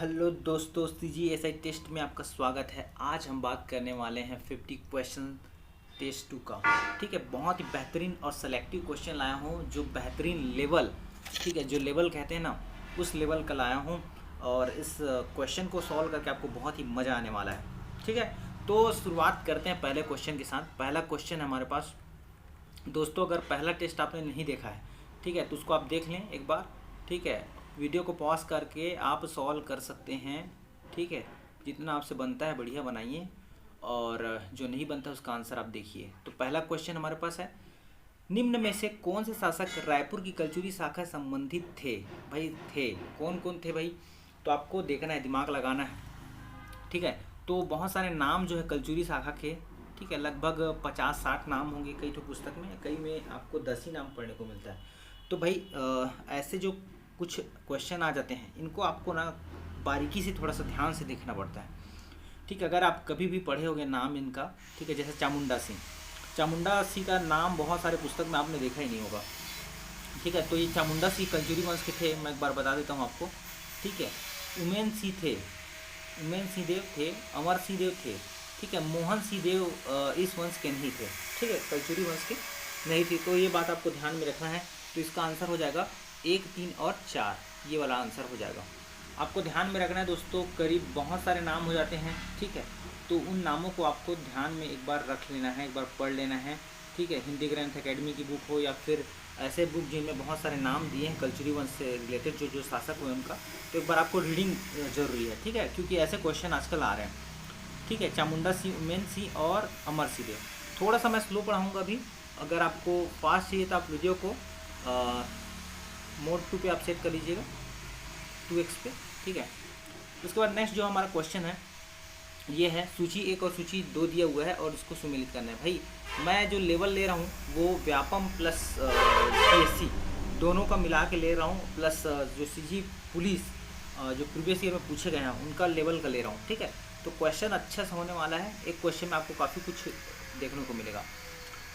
Hello दोस्तों, CGSI test में आपका स्वागत है। आज हम बात करने वाले हैं 50 क्वेश्चन टेस्ट 2 का। ठीक है, बहुत ही बेहतरीन और सेलेक्टिव क्वेश्चन लाया हूँ जो बेहतरीन लेवल, ठीक है, जो लेवल कहते हैं ना, उस लेवल का लाया हूँ। और इस क्वेश्चन को सॉल्व करके आपको बहुत ही मज़ा आने वाला है। ठीक है, तो शुरुआत करते हैं पहले क्वेश्चन के साथ। पहला क्वेश्चन है हमारे पास। दोस्तों, अगर पहला टेस्ट आपने नहीं देखा है, ठीक है, तो उसको आप देख लें एक बार। ठीक है, वीडियो को पॉज करके आप सॉल्व कर सकते हैं। ठीक है, जितना आपसे बनता है बढ़िया बनाइए, और जो नहीं बनता उसका आंसर आप देखिए। तो पहला क्वेश्चन हमारे पास है, निम्न में से कौन से शासक रायपुर की कलचुरी शाखा संबंधित थे? भाई थे, कौन कौन थे भाई? तो आपको देखना है, दिमाग लगाना है। ठीक है, तो बहुत सारे नाम जो है कलचुरी शाखा के, ठीक है, लगभग 50-60 नाम होंगे। कई तो पुस्तक में, कई में आपको 10 ही नाम पढ़ने को मिलता है। तो भाई ऐसे जो कुछ क्वेश्चन आ जाते हैं, इनको आपको ना बारीकी से थोड़ा सा ध्यान से देखना पड़ता है। ठीक है, अगर आप कभी भी पढ़े होंगे नाम इनका, ठीक है, जैसे चामुंडा सिंह। चामुंडा सिंह का नाम बहुत सारे पुस्तक में आपने देखा ही नहीं होगा। ठीक है, तो ये चामुंडा सिंह कलचुरी वंश के थे। मैं एक बार बता देता हूँ आपको। ठीक है, उमेन सिंह थे, उमेन सिंह देव थे, अमर सिंह देव थे। ठीक है, मोहन सिंह देव इस वंश के नहीं थे। ठीक है, कलचुरी वंश के नहीं थे। तो ये बात आपको ध्यान में रखना है। तो इसका आंसर हो जाएगा 1, 3 और 4, ये वाला आंसर हो जाएगा। आपको ध्यान में रखना है दोस्तों, करीब बहुत सारे नाम हो जाते हैं। ठीक है, तो उन नामों को आपको ध्यान में एक बार रख लेना है, एक बार पढ़ लेना है। ठीक है, हिंदी ग्रंथ अकेडमी की बुक हो या फिर ऐसे बुक जिनमें बहुत सारे नाम दिए हैं कलचुरी वंश से रिलेटेड, जो जो शासक हुए उनका, तो एक बार आपको रीडिंग जरूरी है। ठीक है, क्योंकि ऐसे क्वेश्चन आजकल आ रहे हैं। ठीक है, चामुंडा सिंह, उमेन सिंह और अमर सिंह देव। थोड़ा सा मैं स्लो पढ़ाऊँगा अभी। अगर आपको फास्ट चाहिए तो आप वीडियो को मोड 2 पे आप सेट कर लीजिएगा, 2x पे। ठीक है, उसके बाद नेक्स्ट जो हमारा क्वेश्चन है ये है, सूची 1 और सूची 2 दिया हुआ है और इसको सुमेलित करना है। भाई मैं जो लेवल ले रहा हूँ वो व्यापम प्लस CSC दोनों का मिला के ले रहा हूँ, प्लस जो CG पुलिस जो प्रीवियस ईयर में पूछे गए हैं उनका लेवल का ले रहा हूँ। ठीक है, तो क्वेश्चन अच्छा सा होने वाला है। एक क्वेश्चन में आपको काफ़ी कुछ देखने को मिलेगा।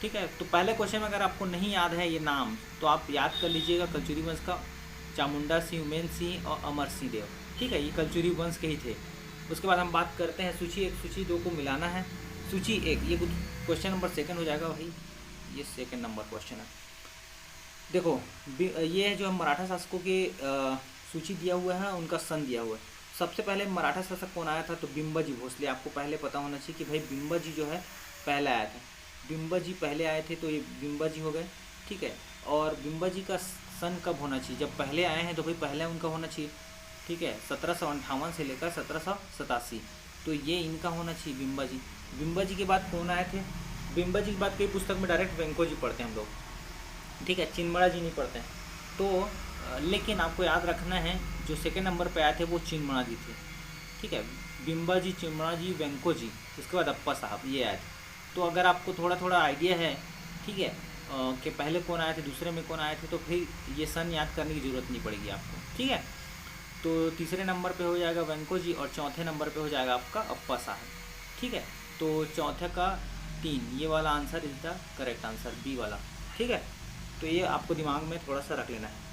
ठीक है, तो पहले क्वेश्चन में अगर आपको नहीं याद है ये नाम, तो आप याद कर लीजिएगा कलचुरी वंश का, चामुंडा सिंह, उमेन सिंह और अमर सिंह देव। ठीक है, ये कलचुरी वंश के ही थे। उसके बाद हम बात करते हैं सूची 1 सूची 2 को मिलाना है। सूची 1, ये क्वेश्चन नंबर 2 हो जाएगा भाई, ये 2 नंबर क्वेश्चन है। देखो, ये जो मराठा शासकों के सूची दिया हुआ है, उनका सन दिया हुआ है। सबसे पहले मराठा शासक कौन आया था? तो बिम्बाजी भोसले। आपको पहले पता होना चाहिए कि भाई बिम्बाजी जो है पहले आया था। बिम्बाजी पहले आए थे, तो ये बिम्बाजी हो गए। ठीक है, और बिम्बाजी का सन कब होना चाहिए? जब पहले आए हैं तो भाई पहले उनका होना चाहिए। ठीक है, 1758 से लेकर 1787, तो ये इनका होना चाहिए बिम्बाजी। बिम्बाजी के बाद कौन आए थे? बिम्बाजी के बाद कई पुस्तक में डायरेक्ट वेंको जी पढ़ते हैं हम लोग। ठीक है, चिन्मड़ा जी नहीं पढ़ते हैं। तो लेकिन आपको याद रखना है, जो 2 नंबर पे आए थे वो चिन्मड़ा जी थे। ठीक है, बिम्बाजी, चिन्मड़ा जी, वेंको जी, उसके बाद अप्पा साहब, ये आए थे। तो अगर आपको थोड़ा थोड़ा आइडिया है, ठीक है, कि पहले कौन आए थे, दूसरे में कौन आए थे, तो फिर ये सन याद करने की ज़रूरत नहीं पड़ेगी आपको। ठीक है, तो तीसरे नंबर पे हो जाएगा वेंको जी और चौथे नंबर पे हो जाएगा आपका अप्पा साहब। ठीक है, तो चौथे का 3, ये वाला answer is the correct answer, B वाला। ठीक है, तो ये आपको दिमाग में थोड़ा सा रख लेना है।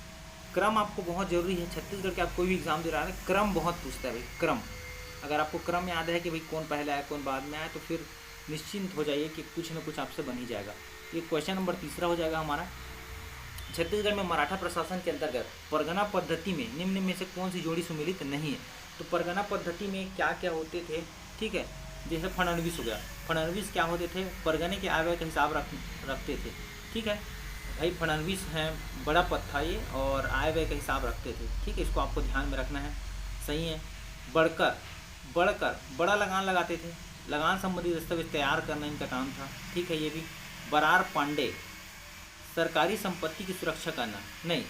क्रम आपको बहुत ज़रूरी है। छत्तीसगढ़ के आप कोई भी एग्ज़ाम दे रहा है, क्रम बहुत पूछता है भाई, क्रम। अगर आपको क्रम याद है कि भाई कौन पहले आया कौन बाद में आया, तो फिर निश्चिंत हो जाइए कि कुछ न कुछ आपसे बन ही जाएगा। ये क्वेश्चन नंबर 3 हो जाएगा हमारा। छत्तीसगढ़ में मराठा प्रशासन के अंतर्गत परगना पद्धति में निम्न में से कौन सी जोड़ी सुमेलित नहीं है? तो परगना पद्धति में क्या क्या होते थे? ठीक है, जैसे फडणवीस हो गया। फडणवीस क्या होते थे? परगने के आय व्यय का हिसाब रखते थे। ठीक है भाई, फडणवीस हैं, बड़ा पद था ये, और आय व्यय का हिसाब रखते थे। ठीक है, इसको आपको ध्यान में रखना है। सही है। बढ़कर बड़ा लगान लगाते थे। लगान संबंधी दस्तावेज तैयार करना इनका काम था। ठीक है, ये भी। बरार पांडे, सरकारी संपत्ति की सुरक्षा करना। नहीं,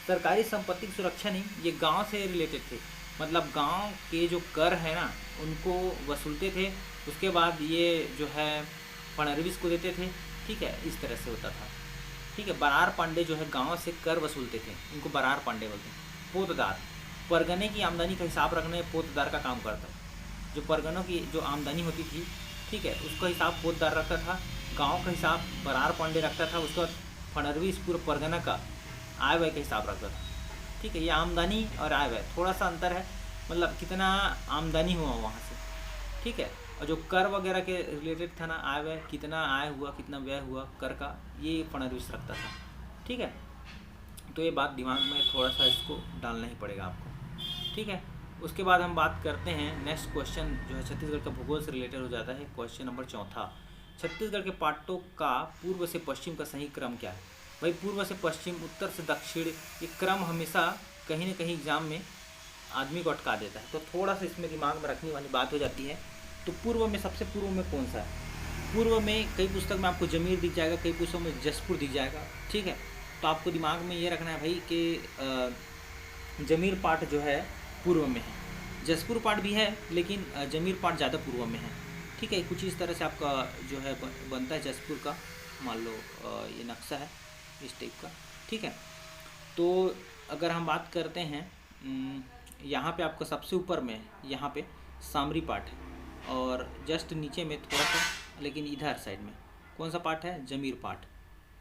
सरकारी संपत्ति की सुरक्षा नहीं, ये गांव से रिलेटेड थे। मतलब गांव के जो कर है ना, उनको वसूलते थे। उसके बाद ये जो है फडणवीस को देते थे। ठीक है, इस तरह से होता था। ठीक है, बरार पांडे जो है गांव से कर वसूलते थे, इनको बरार पांडे बोलते हैं। पोतदार, परगने की आमदनी का हिसाब रखने पोतदार का काम करता है। जो परगनों की जो आमदनी होती थी, ठीक है, उसका हिसाब पोतदार रखता था। गांव का हिसाब बरार पांडे रखता था। उसके बाद फडणवीस पूरे परगना का आय व्यय का हिसाब रखता था। ठीक है, ये आमदनी और आय व्यय थोड़ा सा अंतर है। मतलब कितना आमदनी हुआ वहाँ से, ठीक है। और जो कर वगैरह के रिलेटेड था ना, आय व्यय, कितना आय हुआ कितना व्यय हुआ कर का, ये फंडारिस रखता था, ठीक है। तो ये बात दिमाग में थोड़ा सा इसको डालना ही पड़ेगा आपको, ठीक है। उसके बाद हम बात करते हैं नेक्स्ट क्वेश्चन जो है छत्तीसगढ़ का भूगोल से रिलेटेड हो जाता है। क्वेश्चन नंबर 4, छत्तीसगढ़ के पाटों का पूर्व से पश्चिम का सही क्रम क्या है। भाई पूर्व से पश्चिम, उत्तर से दक्षिण, ये क्रम हमेशा कहीं ना कहीं एग्जाम में आदमी को अटका देता है, तो थोड़ा सा इसमें दिमाग में रखने वाली बात हो जाती है। तो पूर्व में सबसे पूर्व में कौन सा है? पूर्व में कई पुस्तक में आपको जमीर दिख जाएगा, कई पुस्तकों में जसपुर दिख जाएगा, ठीक है। तो आपको दिमाग में ये रखना है भाई कि जमीर पाठ जो है पूर्व में है, जसपुर पाठ भी है लेकिन जमीर पाठ ज़्यादा पूर्व में है, ठीक है। कुछ इस तरह से आपका जो है बनता है जसपुर का, मान लो ये नक्शा है इस टाइप का, ठीक है। तो अगर हम बात करते हैं यहाँ पे आपका सबसे ऊपर में यहाँ पे सामरी पाठ है, और जस्ट नीचे में थोड़ा सा, लेकिन इधर साइड में कौन सा पाठ है? जमीर पाठ,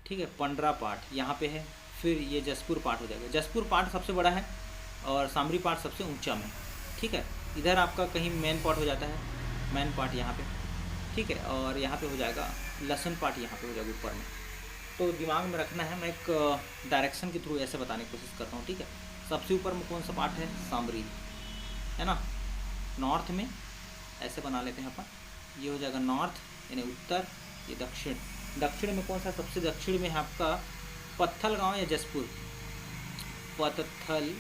ठीक है। पंडरा पाठ यहाँ पे है, फिर ये जसपुर पाठ हो जाएगा। जसपुर पाठ सबसे बड़ा है और सामरी पाठ सबसे ऊंचा में, ठीक है। इधर आपका कहीं मैन पाठ हो जाता है, मैन पाठ यहाँ पे, ठीक है। और यहाँ पे हो जाएगा लसन पाठ, यहाँ पे हो जाएगा ऊपर में। तो दिमाग में रखना है, मैं एक डायरेक्शन के थ्रू ऐसे बताने की कोशिश करता हूँ, ठीक है। सबसे ऊपर में कौन सा पाठ है? सामरी, है ना। नॉर्थ में ऐसे बना लेते हैं अपन, ये हो जाएगा नॉर्थ यानी उत्तर, ये दक्षिण। दक्षिण में कौन सा? सबसे दक्षिण में है आपका पत्थल गांव या जसपुर, पत्थल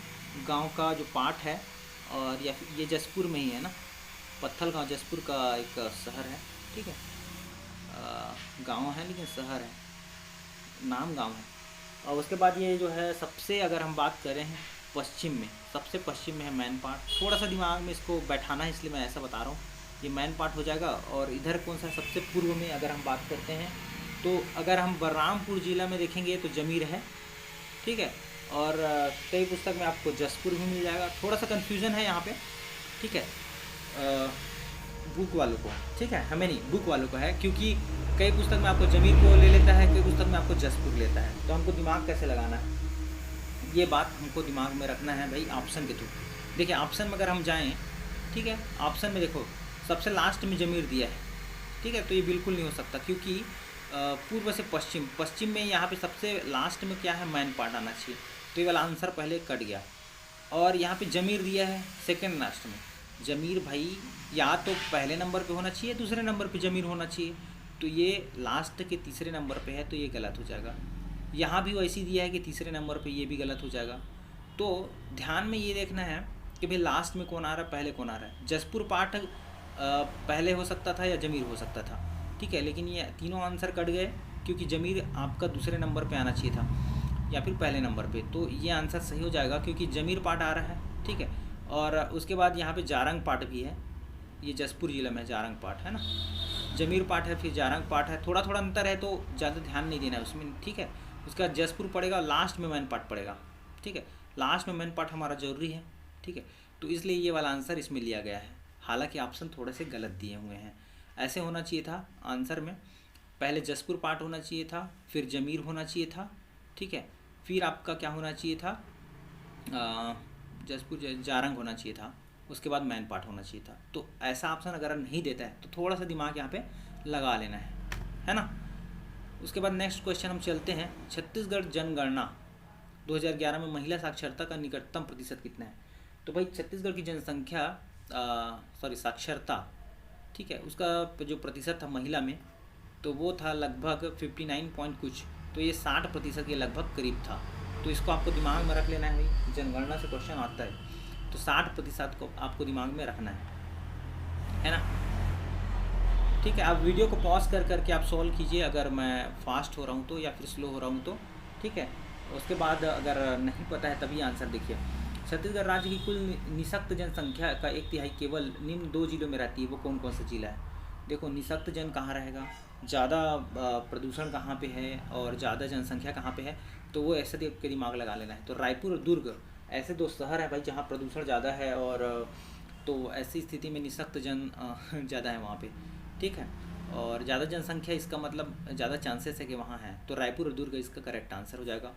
गांव का जो पाठ है, और या फिर ये जसपुर में ही है ना, पत्थल गांव जसपुर का एक शहर है, ठीक है। गांव है लेकिन शहर है, नाम गांव है। और उसके बाद ये जो है सबसे, अगर हम बात करें हैं पश्चिम में, सबसे पश्चिम में है मैन पार्ट। थोड़ा सा दिमाग में इसको बैठाना है इसलिए मैं ऐसा बता रहा हूँ, ये मैन पार्ट हो जाएगा। और इधर कौन सा? सबसे पूर्व में अगर हम बात करते हैं तो अगर हम बलरामपुर जिला में देखेंगे तो जमीर है, ठीक है। और कई पुस्तक में आपको जसपुर भी मिल जाएगा, थोड़ा सा कन्फ्यूज़न है यहाँ पे, ठीक है। बुक वालों को, ठीक है, हमें नहीं, बुक वालों को है, क्योंकि कई पुस्तक में आपको जमीर को ले लेता है, कई पुस्तक में आपको जसपुर लेता है। तो हमको दिमाग कैसे लगाना है, ये बात हमको दिमाग में रखना है भाई ऑप्शन के थ्रू। देखिए ऑप्शन में अगर हम जाएं, ठीक है, ऑप्शन में देखो सबसे लास्ट में जमीर दिया है, ठीक है। तो ये बिल्कुल नहीं हो सकता, क्योंकि पूर्व से पश्चिम, पश्चिम में यहाँ पे सबसे लास्ट में क्या है? मैन पार्ट आना चाहिए। तो ये वाला आंसर पहले कट गया। और यहाँ पे जमीर दिया है सेकंड लास्ट में। जमीर भाई या तो पहले नंबर पे होना चाहिए, दूसरे नंबर पे जमीर होना चाहिए, तो ये लास्ट के तीसरे नंबर पे है, तो ये गलत हो जाएगा। यहाँ भी वैसे ही दिया है कि तीसरे नंबर पे, ये भी गलत हो जाएगा। तो ध्यान में ये देखना है कि भाई लास्ट में कौन आ रहा है, पहले कौन आ रहा है। जसपुर पाठ पहले हो सकता था या जमीर हो सकता था, ठीक है। लेकिन ये तीनों आंसर कट गए, क्योंकि जमीर आपका दूसरे नंबर पे आना चाहिए था या फिर पहले नंबर पे। तो ये आंसर सही हो जाएगा, क्योंकि जमीर पाठ आ रहा है, ठीक है। और उसके बाद यहाँ पे जारंग पाठ भी है, ये जसपुर जिला में जारंग पाठ है ना, जमीर पाठ है फिर जारंग पाठ है, थोड़ा थोड़ा अंतर है, तो ज़्यादा ध्यान नहीं देना है उसमें, ठीक है। उसके बाद जसपुर पड़ेगा, लास्ट में मैन पाठ पड़ेगा, ठीक है। लास्ट में मैन पाठ हमारा जरूरी है, ठीक है। तो इसलिए ये वाला आंसर इसमें लिया गया है। हालांकि ऑप्शन थोड़े से गलत दिए हुए हैं, ऐसे होना चाहिए था आंसर में, पहले जसपुर पाठ होना चाहिए था, फिर जमीर होना चाहिए था, ठीक है। फिर आपका क्या होना चाहिए था? जसपुर जारंग होना चाहिए था, उसके बाद मैन पार्ट होना चाहिए था। तो ऐसा ऑप्शन अगर नहीं देता है तो थोड़ा सा दिमाग यहाँ पे लगा लेना है ना। उसके बाद नेक्स्ट क्वेश्चन हम चलते हैं, छत्तीसगढ़ जनगणना 2011 में महिला साक्षरता का निकटतम प्रतिशत कितना है। तो भाई छत्तीसगढ़ की जनसंख्या साक्षरता, ठीक है, उसका जो प्रतिशत था महिला में, तो वो था लगभग 59 पॉइंट कुछ, तो ये 60% के लगभग करीब था। तो इसको आपको दिमाग में रख लेना है भाई, जनगणना से क्वेश्चन आता है तो 60% को आपको दिमाग में रखना है ना। ठीक है, आप वीडियो को पॉज कर करके आप सॉल्व कीजिए, अगर मैं फास्ट हो रहा हूँ तो या फिर स्लो हो रहा हूँ तो, ठीक है। उसके बाद अगर नहीं पता है तभी आंसर देखिए। छत्तीसगढ़ राज्य की कुल निःशक्त जनसंख्या का 1/3 केवल निम्न 2 जिलों में रहती है, वो कौन कौन सा जिला है। देखो निःशक्त जन कहाँ रहेगा, ज़्यादा प्रदूषण कहाँ पे है और ज़्यादा जनसंख्या कहाँ पे है, तो वो ऐसे देख के दिमाग लगा लेना है। तो रायपुर और दुर्ग ऐसे 2 शहर है भाई जहाँ प्रदूषण ज़्यादा है, और तो ऐसी स्थिति में निःशक्त जन ज़्यादा है वहाँ पे, ठीक है। और ज़्यादा जनसंख्या इसका मतलब ज़्यादा चांसेस है कि वहाँ है, तो रायपुर और दुर्ग इसका करेक्ट आंसर हो जाएगा।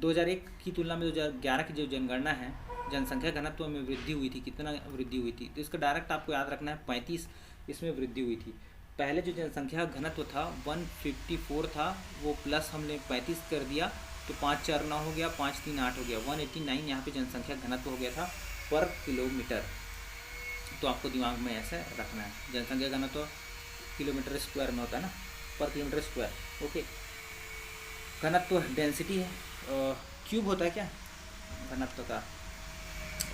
2001 की तुलना में 2011 की जो जनगणना है जनसंख्या घनत्व में वृद्धि हुई थी, कितना वृद्धि हुई थी, तो इसका डायरेक्ट आपको याद रखना है 35 इसमें वृद्धि हुई थी। पहले जो जनसंख्या घनत्व था 154 था, वो प्लस हमने 35 कर दिया तो 5 4 9 हो गया, 5 3 8 हो गया, 189 यहाँ पे जनसंख्या घनत्व हो गया था पर किलोमीटर। तो आपको दिमाग में ऐसे रखना है, जनसंख्या घनत्व किलोमीटर स्क्वायर में होता है ना, पर किलोमीटर स्क्वायर। ओके, घनत्व डेंसिटी है, क्यूब होता है क्या घनत्व का।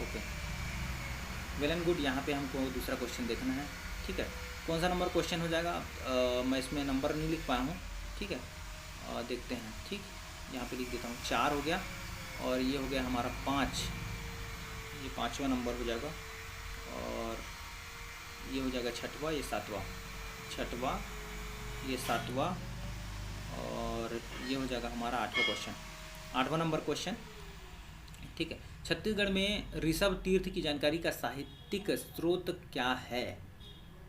Okay, well and good. यहाँ पे हमको दूसरा क्वेश्चन देखना है, ठीक है। कौन सा नंबर क्वेश्चन हो जाएगा, मैं इसमें नंबर नहीं लिख पाया हूँ, ठीक है, देखते हैं। ठीक, यहाँ पे लिख देता हूँ 4 हो गया, और ये हो गया हमारा 5, ये 5वां नंबर हो जाएगा, और ये हो जाएगा 6वां, ये 7वां, 6वां, ये 7वां, और ये हो जाएगा हमारा 8वां क्वेश्चन, 8वां नंबर क्वेश्चन, ठीक है। छत्तीसगढ़ में ऋषभ तीर्थ की जानकारी का साहित्यिक स्रोत क्या है।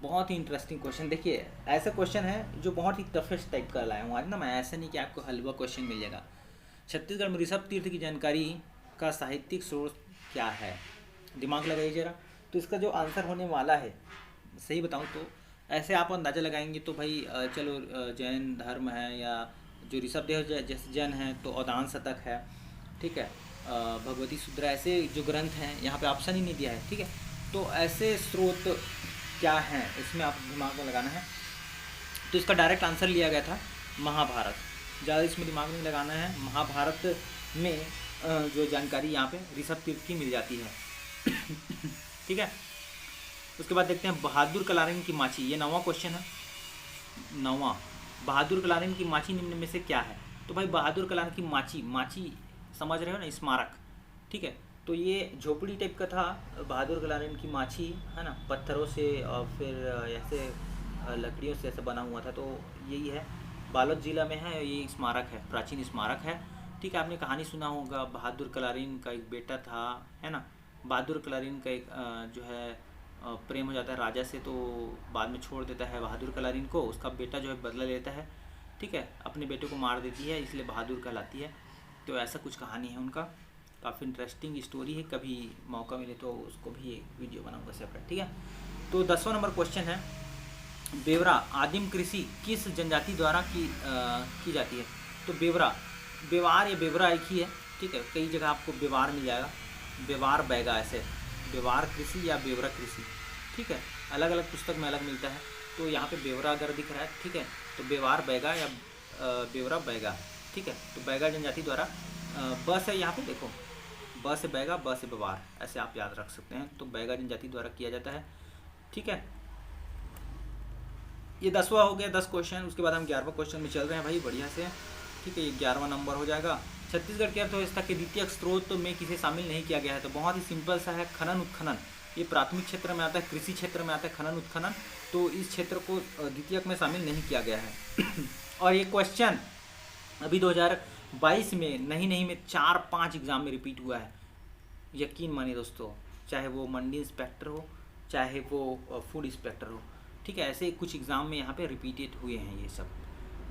बहुत ही इंटरेस्टिंग क्वेश्चन। देखिए, ऐसा क्वेश्चन है जो बहुत ही टफेस्ट टाइप का लाया हूँ आज ना मैं, ऐसा नहीं कि आपको हलवा क्वेश्चन मिल जाएगा। छत्तीसगढ़ में ऋषभ तीर्थ की जानकारी का साहित्यिक स्रोत क्या है, दिमाग लगाइए जरा। तो इसका जो आंसर होने वाला है, सही बताऊँ तो ऐसे आप अंदाज़ा लगाएंगे तो भाई चलो जैन धर्म है, या जो ऋषभ देव जैसे जैन है तो अवदान शतक है, ठीक है, भगवती सूत्र, ऐसे जो ग्रंथ हैं, यहाँ पे ऑप्शन ही नहीं दिया है, ठीक है। तो ऐसे स्रोत क्या हैं, इसमें आप दिमाग में लगाना है। तो इसका डायरेक्ट आंसर लिया गया था महाभारत, ज़्यादा इसमें दिमाग नहीं लगाना है। महाभारत में जो जानकारी यहाँ पे ऋषभ तीर्थ की मिल जाती है, ठीक है। उसके बाद देखते हैं बहादुर कलारीन की माची, ये 9वां क्वेश्चन है, 9वां। बहादुर कलारीन की माची निम्न में से क्या है। तो भाई बहादुर कलारीन की माची, माची समझ रहे हो ना, स्मारक, ठीक है। तो ये झोपड़ी टाइप का था, बहादुर कलारीन की माची, है ना, पत्थरों से और फिर ऐसे लकड़ियों से ऐसे बना हुआ था। तो यही है, बालोद जिला में है, ये स्मारक है, प्राचीन स्मारक है, ठीक है। आपने कहानी सुना होगा, बहादुर कलारीन का एक बेटा था, है ना, बहादुर कलारीन का एक जो है प्रेम हो जाता है राजा से, तो बाद में छोड़ देता है बहादुर कलारीन को, उसका बेटा जो है बदला लेता है, ठीक है, अपने बेटे को मार देती है, इसलिए बहादुर कहलाती है। तो ऐसा कुछ कहानी है उनका, काफ़ी इंटरेस्टिंग स्टोरी है, कभी मौका मिले तो उसको भी वीडियो बनाऊंगा सेपरेट, ठीक है। तो 10वां नंबर क्वेश्चन है, बेवरा आदिम कृषि किस जनजाति द्वारा की जाती है। तो बेवरा, बेवार या बेवरा एक ही है, ठीक है, कई जगह आपको बेवार मिल जाएगा, बेवार बैगा, ऐसे बेवार कृषि या बेवरा कृषि, ठीक है, अलग अलग पुस्तक में अलग मिलता है। तो यहाँ पे बेवरा अगर दिख रहा है, ठीक है, तो बेवार बैगा या बेवरा बैगा, ठीक है। तो बैगा जनजाति द्वारा, बस है यहाँ पे देखो, ब से बैगा, ब से बेवार, ऐसे आप याद रख सकते हैं। तो बैगा जनजाति द्वारा किया जाता है, ठीक है। ये 10वां हो गया, 10 क्वेश्चन। उसके बाद हम 11वां क्वेश्चन में चल रहे हैं भाई, बढ़िया से, ठीक है। ये 11वां नंबर हो जाएगा। छत्तीसगढ़ की अर्थव्यवस्था के द्वितीयक स्रोत में किसे शामिल नहीं किया गया है। तो बहुत ही सिंपल सा है, खनन उत्खनन, ये प्राथमिक क्षेत्र में आता है, कृषि क्षेत्र में आता है खनन उत्खनन, तो इस क्षेत्र को द्वितीयक में शामिल नहीं किया गया है। और ये क्वेश्चन अभी 2022 में नहीं में 4-5 एग्जाम में रिपीट हुआ है, यकीन मानिए दोस्तों, चाहे वो मंडी इंस्पेक्टर हो, चाहे वो फूड इंस्पेक्टर हो, ठीक है, ऐसे कुछ एग्ज़ाम में यहाँ पे रिपीटेड हुए हैं ये सब।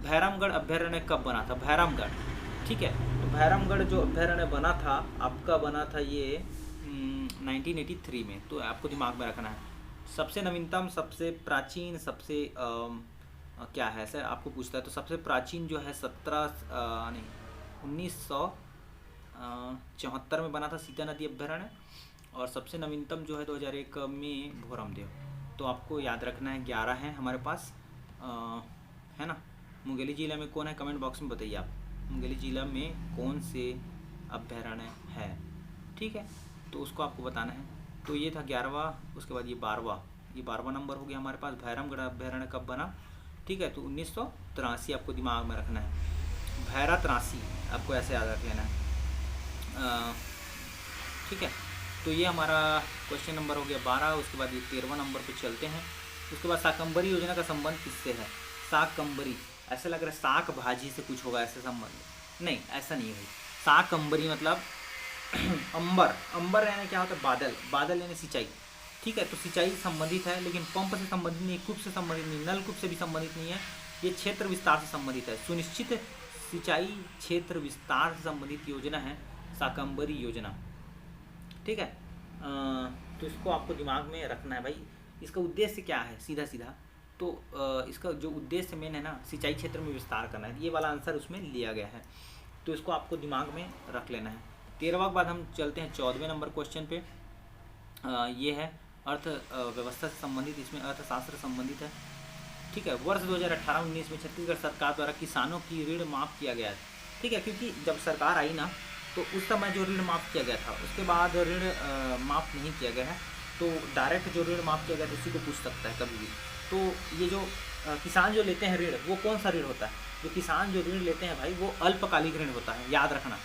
भैरमगढ़ अभ्यारण्य कब बना था, भैरमगढ़, ठीक है। तो भैरमगढ़ जो अभ्यारण्य बना था, आपका बना था ये 1983 में। तो आपको दिमाग में रखना है, सबसे नवीनतम, सबसे प्राचीन, सबसे क्या है सर, आपको पूछता है। तो सबसे प्राचीन जो है 1974 में बना था सीता नदी अभ्यारण्य, और सबसे नवीनतम जो है 2001 में भोरमदेव। तो आपको याद रखना है, 11 हैं हमारे पास, है ना। मुंगेली जिला में कौन है, कमेंट बॉक्स में बताइए आप, मुंगेली जिला में कौन से अभ्यारण्य है, ठीक है, तो उसको आपको बताना है। तो ये था 11वां। उसके बाद ये 12वां नंबर हो गया हमारे पास, भैरमगढ़ अभ्यारण्य कब बना, ठीक है। तो 1983 आपको दिमाग में रखना है, भैरा 83 आपको ऐसे याद रख लेना है, ठीक है। तो ये हमारा क्वेश्चन नंबर हो गया 12। उसके बाद ये 13वां नंबर पे चलते हैं। उसके बाद शाकंभरी योजना का संबंध किससे है। शाकंभरी, ऐसा लग रहा है शाक भाजी से कुछ होगा ऐसे संबंध, नहीं ऐसा नहीं है। शाकंभरी मतलब अंबर, अंबर यानी क्या होता है, बादल, बादल यानी सिंचाई, ठीक है। तो सिंचाई संबंधित है, लेकिन पंप से संबंधित नहीं, कूप से संबंधित नहीं, नलकूप से भी संबंधित नहीं है, ये क्षेत्र विस्तार से संबंधित है। सुनिश्चित सिंचाई क्षेत्र विस्तार से संबंधित योजना है शाकंभरी योजना, ठीक है। तो इसको आपको दिमाग में रखना है भाई। इसका उद्देश्य क्या है सीधा सीधा, तो इसका जो उद्देश्य मेन है ना, सिंचाई क्षेत्र में विस्तार करना है। ये वाला आंसर उसमें लिया गया है, तो इसको आपको दिमाग में रख लेना है। 13वां के बाद हम चलते हैं 14वें नंबर क्वेश्चन पे। ये है अर्थ व्यवस्था से संबंधित, इसमें अर्थशास्त्र संबंधित है। ठीक है, वर्ष 2018-19 में छत्तीसगढ़ सरकार द्वारा किसानों की ऋण माफ़ किया गया है। ठीक है, क्योंकि जब सरकार आई ना तो उस समय जो ऋण माफ़ किया गया था, उसके बाद ऋण माफ़ नहीं किया गया है। तो डायरेक्ट जो ऋण माफ़ किया गया था उसी को पूछ सकता है कभी भी। तो ये जो किसान जो लेते हैं ऋण, वो कौन सा ऋण होता है? जो किसान जो ऋण लेते हैं भाई, वो अल्पकालिक ऋण होता है, याद रखना।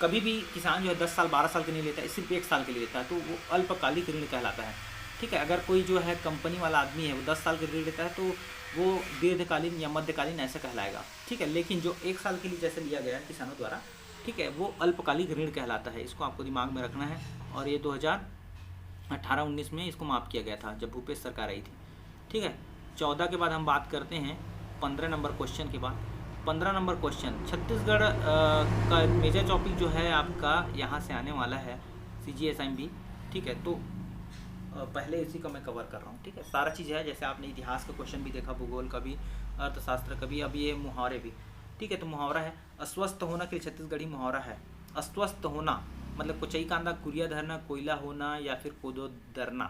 कभी भी किसान जो है 10 साल 12 साल के नहीं लेता है, सिर्फ 1 साल के लिए लेता है, तो वो अल्पकालिक ऋण कहलाता है। ठीक है, अगर कोई जो है कंपनी वाला आदमी है वो 10 साल के ऋण लेता है तो वो दीर्घकालीन या मध्यकालीन ऐसा कहलाएगा। ठीक है, लेकिन जो 1 साल के लिए जैसे लिया गया है किसानों द्वारा, ठीक है, वो अल्पकालिक ऋण कहलाता है। इसको आपको दिमाग में रखना है। और ये 2018-19 में इसको माफ़ किया गया था जब भूपेश सरकार आई थी। ठीक है, 14 के बाद हम बात करते हैं 15 नंबर क्वेश्चन के बाद। 15 नंबर क्वेश्चन छत्तीसगढ़ का मेजर टॉपिक जो है आपका यहाँ से आने वाला है, CGSMB। ठीक है, तो पहले इसी का मैं कवर कर रहा हूँ। ठीक है, सारा चीज़ है, जैसे आपने इतिहास का क्वेश्चन भी देखा, भूगोल का भी, अर्थशास्त्र का भी, अब ये मुहावरे भी। ठीक है, तो मुहावरा है अस्वस्थ होना के लिए छत्तीसगढ़ी मुहावरा है। अस्वस्थ होना मतलब कोचई कांदा कुरिया धरना, कोयला होना या फिर कोदो दरना।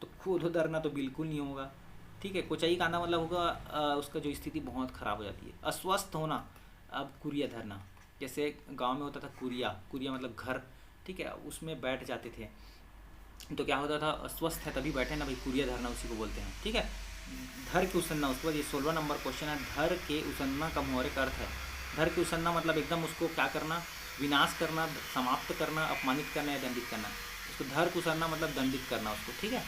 तो कोदो दरना तो बिल्कुल नहीं होगा। ठीक है, कोचई कांदा मतलब होगा उसका जो स्थिति बहुत ख़राब हो जाती है। अस्वस्थ होना, अब कुरिया धरना, जैसे गांव में होता था कुरिया, कुरिया मतलब घर। ठीक है, उसमें बैठ जाते थे तो क्या होता था, अस्वस्थ है तभी बैठे ना भाई, कुरिया धरना उसी को बोलते हैं। ठीक है, धर के उसन्ना। उसके बाद ये 16वां नंबर क्वेश्चन है, धर के उसन्ना का मुहावरे का अर्थ है। धर के उसन्ना मतलब एकदम उसको क्या करना, विनाश करना, समाप्त करना, अपमानित करना या दंडित करना। उसको धर के उसन्ना मतलब दंडित करना उसको। ठीक है,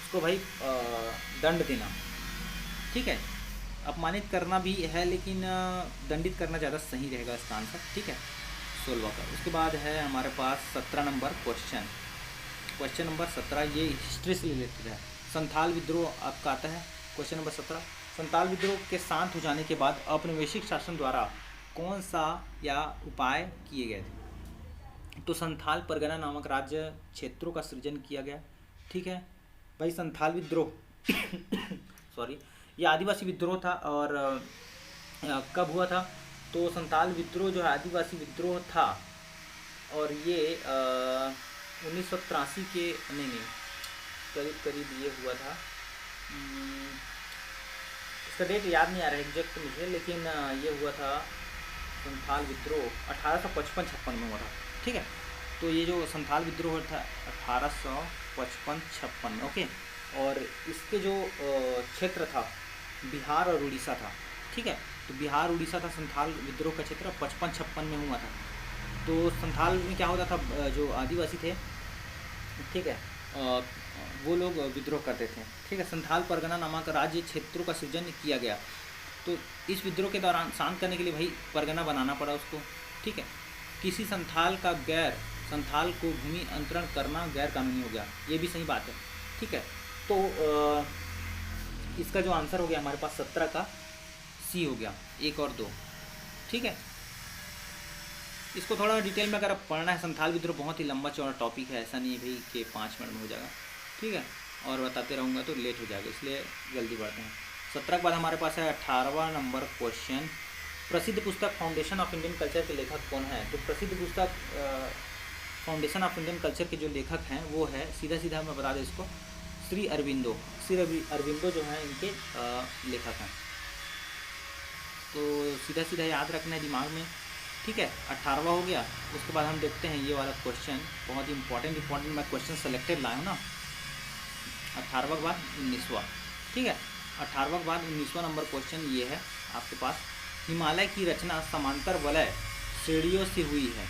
उसको भाई दंड देना। ठीक है, अपमानित करना भी है लेकिन दंडित करना ज़्यादा सही रहेगा इसका आंसर। ठीक है, 16वां का। उसके बाद है हमारे पास 17 नंबर क्वेश्चन नंबर 17, ये हिस्ट्री से रिलेटेड है। संथाल विद्रोह आपका आता है क्वेश्चन नंबर 17। संथाल विद्रोह के शांत हो जाने के बाद औपनिवेशिक शासन द्वारा कौन सा या उपाय किए गए थे? तो संथाल परगना नामक राज्य क्षेत्रों का सृजन किया गया। ठीक है भाई, संथाल विद्रोह सॉरी, ये आदिवासी विद्रोह था। और कब हुआ था? तो संथाल विद्रोह जो है आदिवासी विद्रोह था, और ये 1983 के नहीं करीब ये हुआ था। इसका डेट याद नहीं आ रहा है एग्जैक्ट मुझे, लेकिन ये हुआ था संथाल विद्रोह 1855-56 में हुआ था। ठीक है, तो ये जो संथाल विद्रोह था 1855-56, ओके। और इसके जो क्षेत्र था बिहार और उड़ीसा था। ठीक है, तो बिहार उड़ीसा था संथाल विद्रोह का क्षेत्र, 55-56 में हुआ था। तो संथाल में क्या होता था, जो आदिवासी थे, ठीक है, वो लोग विद्रोह करते थे। ठीक है, संथाल परगना नामक राज्य क्षेत्रों का सृजन किया गया। तो इस विद्रोह के दौरान शांत करने के लिए भाई परगना बनाना पड़ा उसको। ठीक है, किसी संथाल को भूमि अंतरण करना गैर कानूनी हो गया, ये भी सही बात है। ठीक है, तो इसका जो आंसर हो गया हमारे पास 17 का C हो गया, 1 और 2। ठीक है, इसको थोड़ा डिटेल में अगर आप पढ़ना है, संथाल विद्रोह बहुत ही लंबा चौड़ा टॉपिक है, ऐसा नहीं है भाई कि 5 मिनट में हो जाएगा। ठीक है, और बताते रहूँगा तो लेट हो जाएगा, इसलिए जल्दी बढ़ते हैं। 17 के बाद हमारे पास है 18वां नंबर क्वेश्चन। प्रसिद्ध पुस्तक फाउंडेशन ऑफ इंडियन कल्चर के लेखक कौन है? तो प्रसिद्ध पुस्तक फाउंडेशन ऑफ इंडियन कल्चर के जो लेखक हैं वो है, सीधा मैं बता दें इसको, श्री अरविंदो जो हैं इनके लेखक हैं। तो सीधा याद रखना है दिमाग में। ठीक है, 18वां हो गया। उसके बाद हम देखते हैं ये वाला क्वेश्चन, बहुत ही इंपॉर्टेंट मैं क्वेश्चन सेलेक्टेड लाया हूँ ना। 18वां के बाद 19वां। ठीक है, 18वां के बाद 19वां नंबर क्वेश्चन ये है आपके पास। हिमालय की रचना समांतर वलय श्रेणियों से हुई है,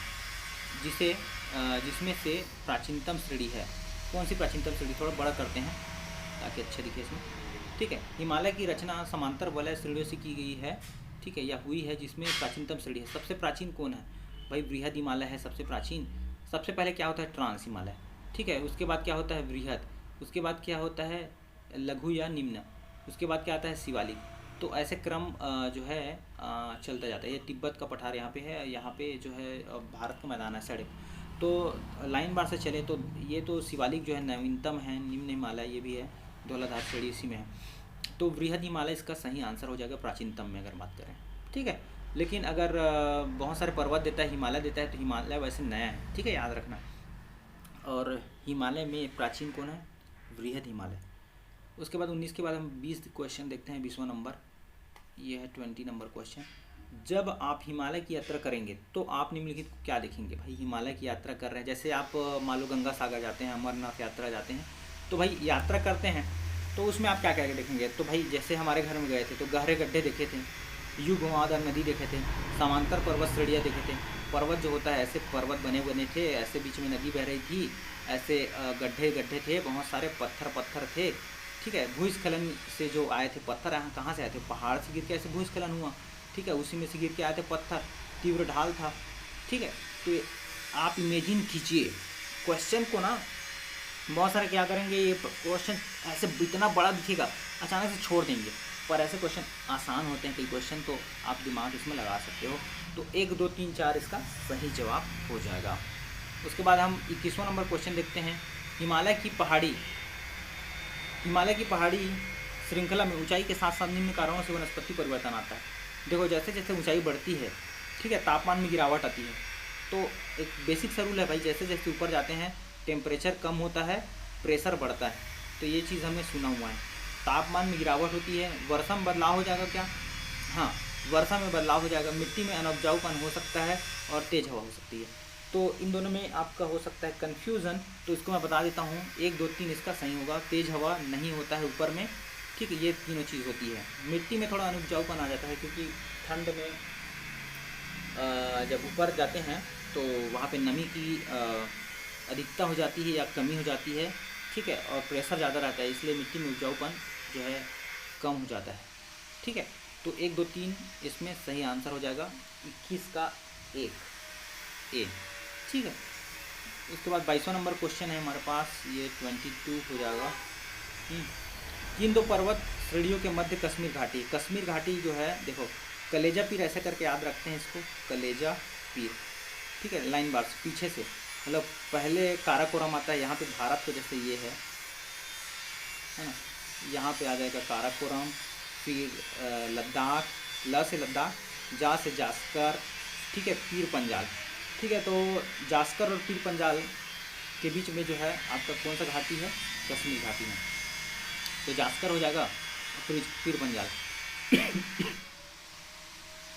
जिसमें से प्राचीनतम श्रेणी है। कौन सी प्राचीनतम श्रेणी? थोड़ा बड़ा करते हैं ताकि अच्छे दिखे इसमें। ठीक है, हिमालय की रचना समांतर वलय श्रेणियों से की गई है। ठीक है, या हुई है, जिसमें प्राचीनतम श्रेणी है। सबसे प्राचीन कौन है भाई? बृहद हिमालय है सबसे प्राचीन। सबसे पहले क्या होता है? ट्रांस हिमालय। ठीक है, उसके बाद क्या होता है? बृहद। उसके बाद क्या होता है? लघु या निम्न। उसके बाद क्या आता है? शिवालिक। तो ऐसे क्रम जो है चलता जाता है। ये तिब्बत का पठार यहाँ पे है, यहाँ पे जो है भारत का मैदान है सड़क। तो लाइन बार से चले तो ये तो शिवालिक जो है नवीनतम है, निम्न हिमालय ये भी है, धौलाधार श्रेणी इसी में है। तो वृहद हिमालय इसका सही आंसर हो जाएगा प्राचीनतम में अगर बात करें, ठीक है। लेकिन अगर बहुत सारे पर्वत देता है, हिमालय देता है, तो हिमालय वैसे नया है, ठीक है, याद रखना। और हिमालय में प्राचीन कौन है? वृहद हिमालय। उसके बाद 19 के बाद हम 20 क्वेश्चन देखते हैं। 20वां नंबर ये है 20 नंबर क्वेश्चन। जब आप हिमालय की यात्रा करेंगे तो आप निम्नलिखित को क्या देखेंगे? भाई हिमालय की यात्रा कर रहे हैं, जैसे आप मान लो गंगा सागर जाते हैं, अमरनाथ यात्रा जाते हैं, तो भाई यात्रा करते हैं तो उसमें आप क्या क्या देखेंगे? तो भाई जैसे हमारे घर में गए थे तो गहरे गड्ढे देखे थे, युग घुमावदार नदी देखे थे, समांतर पर्वत श्रेणियाँ देखे थे। पर्वत जो होता है ऐसे पर्वत बने थे, ऐसे बीच में नदी बह रही थी, ऐसे गड्ढे गड्ढे थे, बहुत सारे पत्थर थे, ठीक है। भूस्खलन से जो आए थे पत्थर, यहाँ कहाँ से आए थे? पहाड़ से गिर के ऐसे भूस्खलन हुआ, ठीक है, उसी में से गिर के आए थे पत्थर, तीव्र ढाल था, ठीक है। तो आप इमेजिन कीजिए क्वेश्चन को ना, बहुत सारे क्या करेंगे, ये क्वेश्चन ऐसे इतना बड़ा दिखेगा, अचानक से छोड़ देंगे, पर ऐसे क्वेश्चन आसान होते हैं कई क्वेश्चन, तो आप दिमाग इसमें लगा सकते हो। तो 1 2 3 4 इसका सही जवाब हो जाएगा। उसके बाद हम 21वां नंबर क्वेश्चन देखते हैं। हिमालय की पहाड़ी श्रृंखला में ऊंचाई के साथ साथ निम्न कारणों से वनस्पति परिवर्तन आता है। देखो जैसे जैसे ऊंचाई बढ़ती है, ठीक है, तापमान में गिरावट आती है। तो एक बेसिक सा रूल है भाई, जैसे जैसे ऊपर जाते हैं टेम्परेचर कम होता है, प्रेशर बढ़ता है। तो ये चीज़ हमने सुना हुआ है। तापमान में गिरावट होती है, वर्षा में बदलाव हो जाएगा क्या? हाँ, वर्षा में बदलाव हो जाएगा, मिट्टी में अनउपजाऊपन हो सकता है और तेज़ हवा हो सकती है। तो इन दोनों में आपका हो सकता है कन्फ्यूज़न, तो इसको मैं बता देता हूँ। 1 2 3 इसका सही होगा। तेज़ हवा नहीं होता है ऊपर में, ठीक है, ये तीनों चीज़ होती है। मिट्टी में थोड़ा अनउपजाऊपन आ जाता है, क्योंकि ठंड में जब ऊपर जाते हैं तो वहाँ पे नमी की अधिकता हो जाती है या कमी हो जाती है, ठीक है, और प्रेशर ज़्यादा रहता है, इसलिए मिट्टी में उपजाऊपन जो है कम हो जाता है, ठीक है। तो 1 2 3 इसमें सही आंसर हो जाएगा। 21 का 1 ए, ठीक है। उसके बाद 22वां नंबर क्वेश्चन है हमारे पास, ये 22 हो जाएगा। किन दो पर्वत श्रेणियों के मध्य कश्मीर घाटी। कश्मीर घाटी जो है, देखो कलेजा पीर ऐसे करके याद रखते हैं इसको, कलेजा पीर, ठीक है, लाइन बार से पीछे से, मतलब पहले काराकोरम आता है, यहाँ पे भारत को जैसे ये है ना, यहाँ पे आ जाएगा काराकोरम, फिर लद्दाख, ल से लद्दाख, जा से जास्कर, ठीक है, पीर पंजाल, ठीक है। तो जास्कर और पीर पंजाल के बीच में जो है आपका कौन सा घाटी है? कश्मीर घाटी में। तो जास्कर हो जाएगा, पीर पंजाल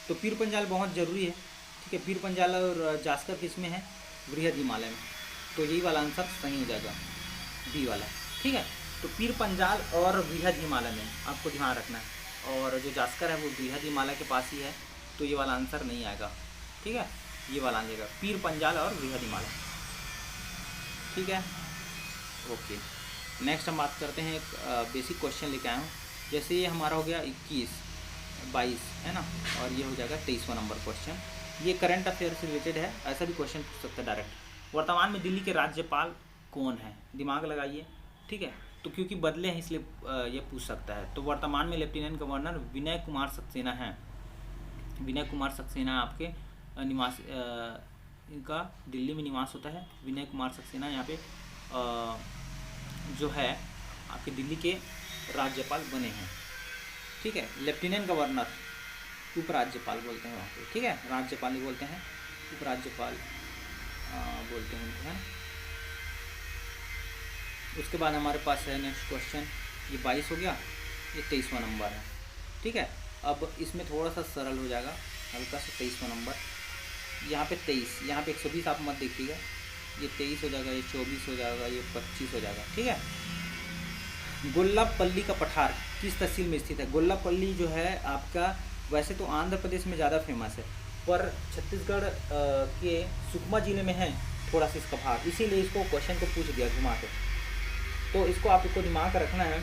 तो पीर पंजाल बहुत ज़रूरी है, ठीक है। पीर पंजाल और जास्कर किस में है? वृहद हिमालय में। तो यही वाला आंसर सही हो जाएगा, बी वाला, ठीक है। तो पीर पंजाल और वृहद हिमालय में आपको ध्यान रखना है, और जो जास्कर है वो वृहद हिमालय के पास ही है, तो ये वाला आंसर नहीं आएगा, ठीक है, ये वाला आ जाएगा पीर पंजाल और वृहद हिमालय, ठीक है, ओके। नेक्स्ट हम बात करते हैं, एक बेसिक क्वेश्चन लेके आया हूँ। जैसे ये हमारा हो गया 21 22 है ना, और ये हो जाएगा 23वां नंबर क्वेश्चन। ये करंट अफेयर से रिलेटेड है, ऐसा भी क्वेश्चन पूछ सकता है डायरेक्ट। वर्तमान में दिल्ली के राज्यपाल कौन है? दिमाग लगाइए, ठीक है। तो क्योंकि बदले हैं इसलिए ये पूछ सकता है। तो वर्तमान में लेफ्टिनेंट गवर्नर विनय कुमार सक्सेना हैं। विनय कुमार सक्सेना आपके निवास, इनका दिल्ली में निवास होता है। विनय कुमार सक्सेना यहाँ पे जो है आपके दिल्ली के राज्यपाल बने हैं, ठीक है। लेफ्टिनेंट गवर्नर, उपराज्यपाल बोलते हैं वहाँ पे, ठीक है, राज्यपाल ही बोलते हैं, उपराज्यपाल बोलते हैं उनको, है ना। उसके बाद हमारे पास है नेक्स्ट क्वेश्चन, ये 22 हो गया, ये 23वां नंबर है, ठीक है। अब इसमें थोड़ा सा सरल हो जाएगा, हल्का सा 23वां नंबर, यहाँ पे 23, यहाँ पे 120 आप मत देखिएगा, ये 23 हो जाएगा, ये 24 हो जाएगा, ये 25 हो जाएगा, ठीक है। गोल्लापल्ली का पठार किस तहसील में स्थित है? गोल्लापल्ली जो है आपका, वैसे तो आंध्र प्रदेश में ज़्यादा फेमस है, पर छत्तीसगढ़ के सुकमा जिले में है थोड़ा सा इसका भाग, इसीलिए इसको क्वेश्चन को पूछ दिया घुमा के। तो इसको आपको दिमाग रखना है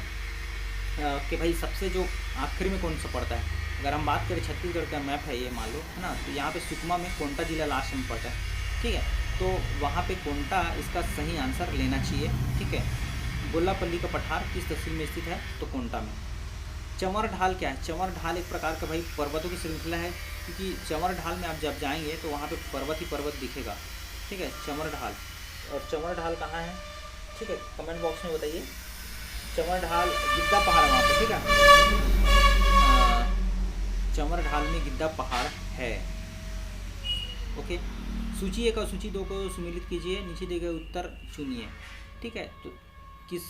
कि भाई सबसे जो आखिर में कौन सा पड़ता है। अगर हम बात करें छत्तीसगढ़ का मैप है ये, मान लो, है ना, तो यहाँ पे सुकमा में कोंटा जिला लास्ट में पड़ता है, ठीक है। तो वहाँ पे कोंटा इसका सही आंसर लेना चाहिए, ठीक है। गोल्लापल्ली का पठार किस तहसील में स्थित है? तो कोंटा में। चंवर ढाल क्या है? चंवर ढाल एक प्रकार का भाई पर्वतों की श्रृंखला है, क्योंकि चंवर ढाल में आप जब जाएंगे तो वहाँ पे पर्वत ही पर्वत दिखेगा, ठीक है, चमर ढाल। और चमर ढाल कहाँ है, ठीक है, कमेंट बॉक्स में बताइए। चमर ढाल गिद्दा पहाड़ है वहाँ पे, ठीक है, चमर ढाल में गिद्दा पहाड़ है। ओके, सूची 1 और सूची 2 को सुमेलित कीजिए, नीचे दिए गए उत्तर चुनिए। ठीक है, तो किस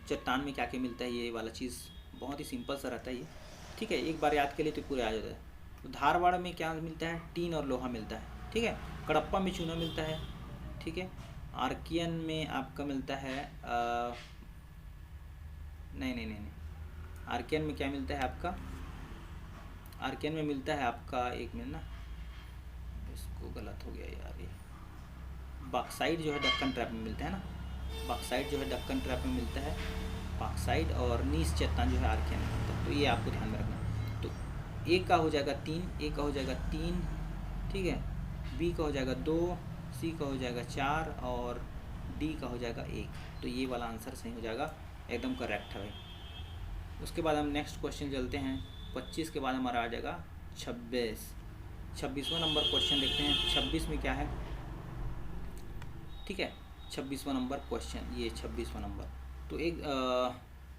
चट्टान में क्या क्या मिलता है, ये वाला चीज़ बहुत ही सिंपल सा रहता है ये। ठीक है, एक बार याद के लिए तो पूरे आ जाता है। तो धारवाड़ में क्या मिलता है, टीन और लोहा मिलता है। ठीक है, कड़प्पा में चूना मिलता है। ठीक है, आर्कियन में आपका मिलता है नहीं, आर्कियन में क्या मिलता है आपका, आर्कियन में मिलता है आपका, एक मिनट ना, इसको गलत हो गया यार, ये बॉक्साइट जो है डक्कन ट्रैप में मिलता है ना, बॉक्साइट जो है डक्कन ट्रैप में मिलता है, बॉक्साइट, और नीस चट्टान जो है आर्कियन में मिलता है। तो ये आपको ध्यान में रखना। तो ए का हो जाएगा 3, ए का हो जाएगा 3, ठीक है, बी का हो जाएगा 2, सी का हो जाएगा 4 और डी का हो जाएगा 1। तो ये वाला आंसर सही हो जाएगा, एकदम करेक्ट है भाई। उसके बाद हम नेक्स्ट क्वेश्चन चलते हैं। 25 के बाद हमारा आ जाएगा 26वां नंबर क्वेश्चन देखते हैं। 26 में क्या है, ठीक है, 26वां नंबर क्वेश्चन, ये 26वां नंबर। तो एक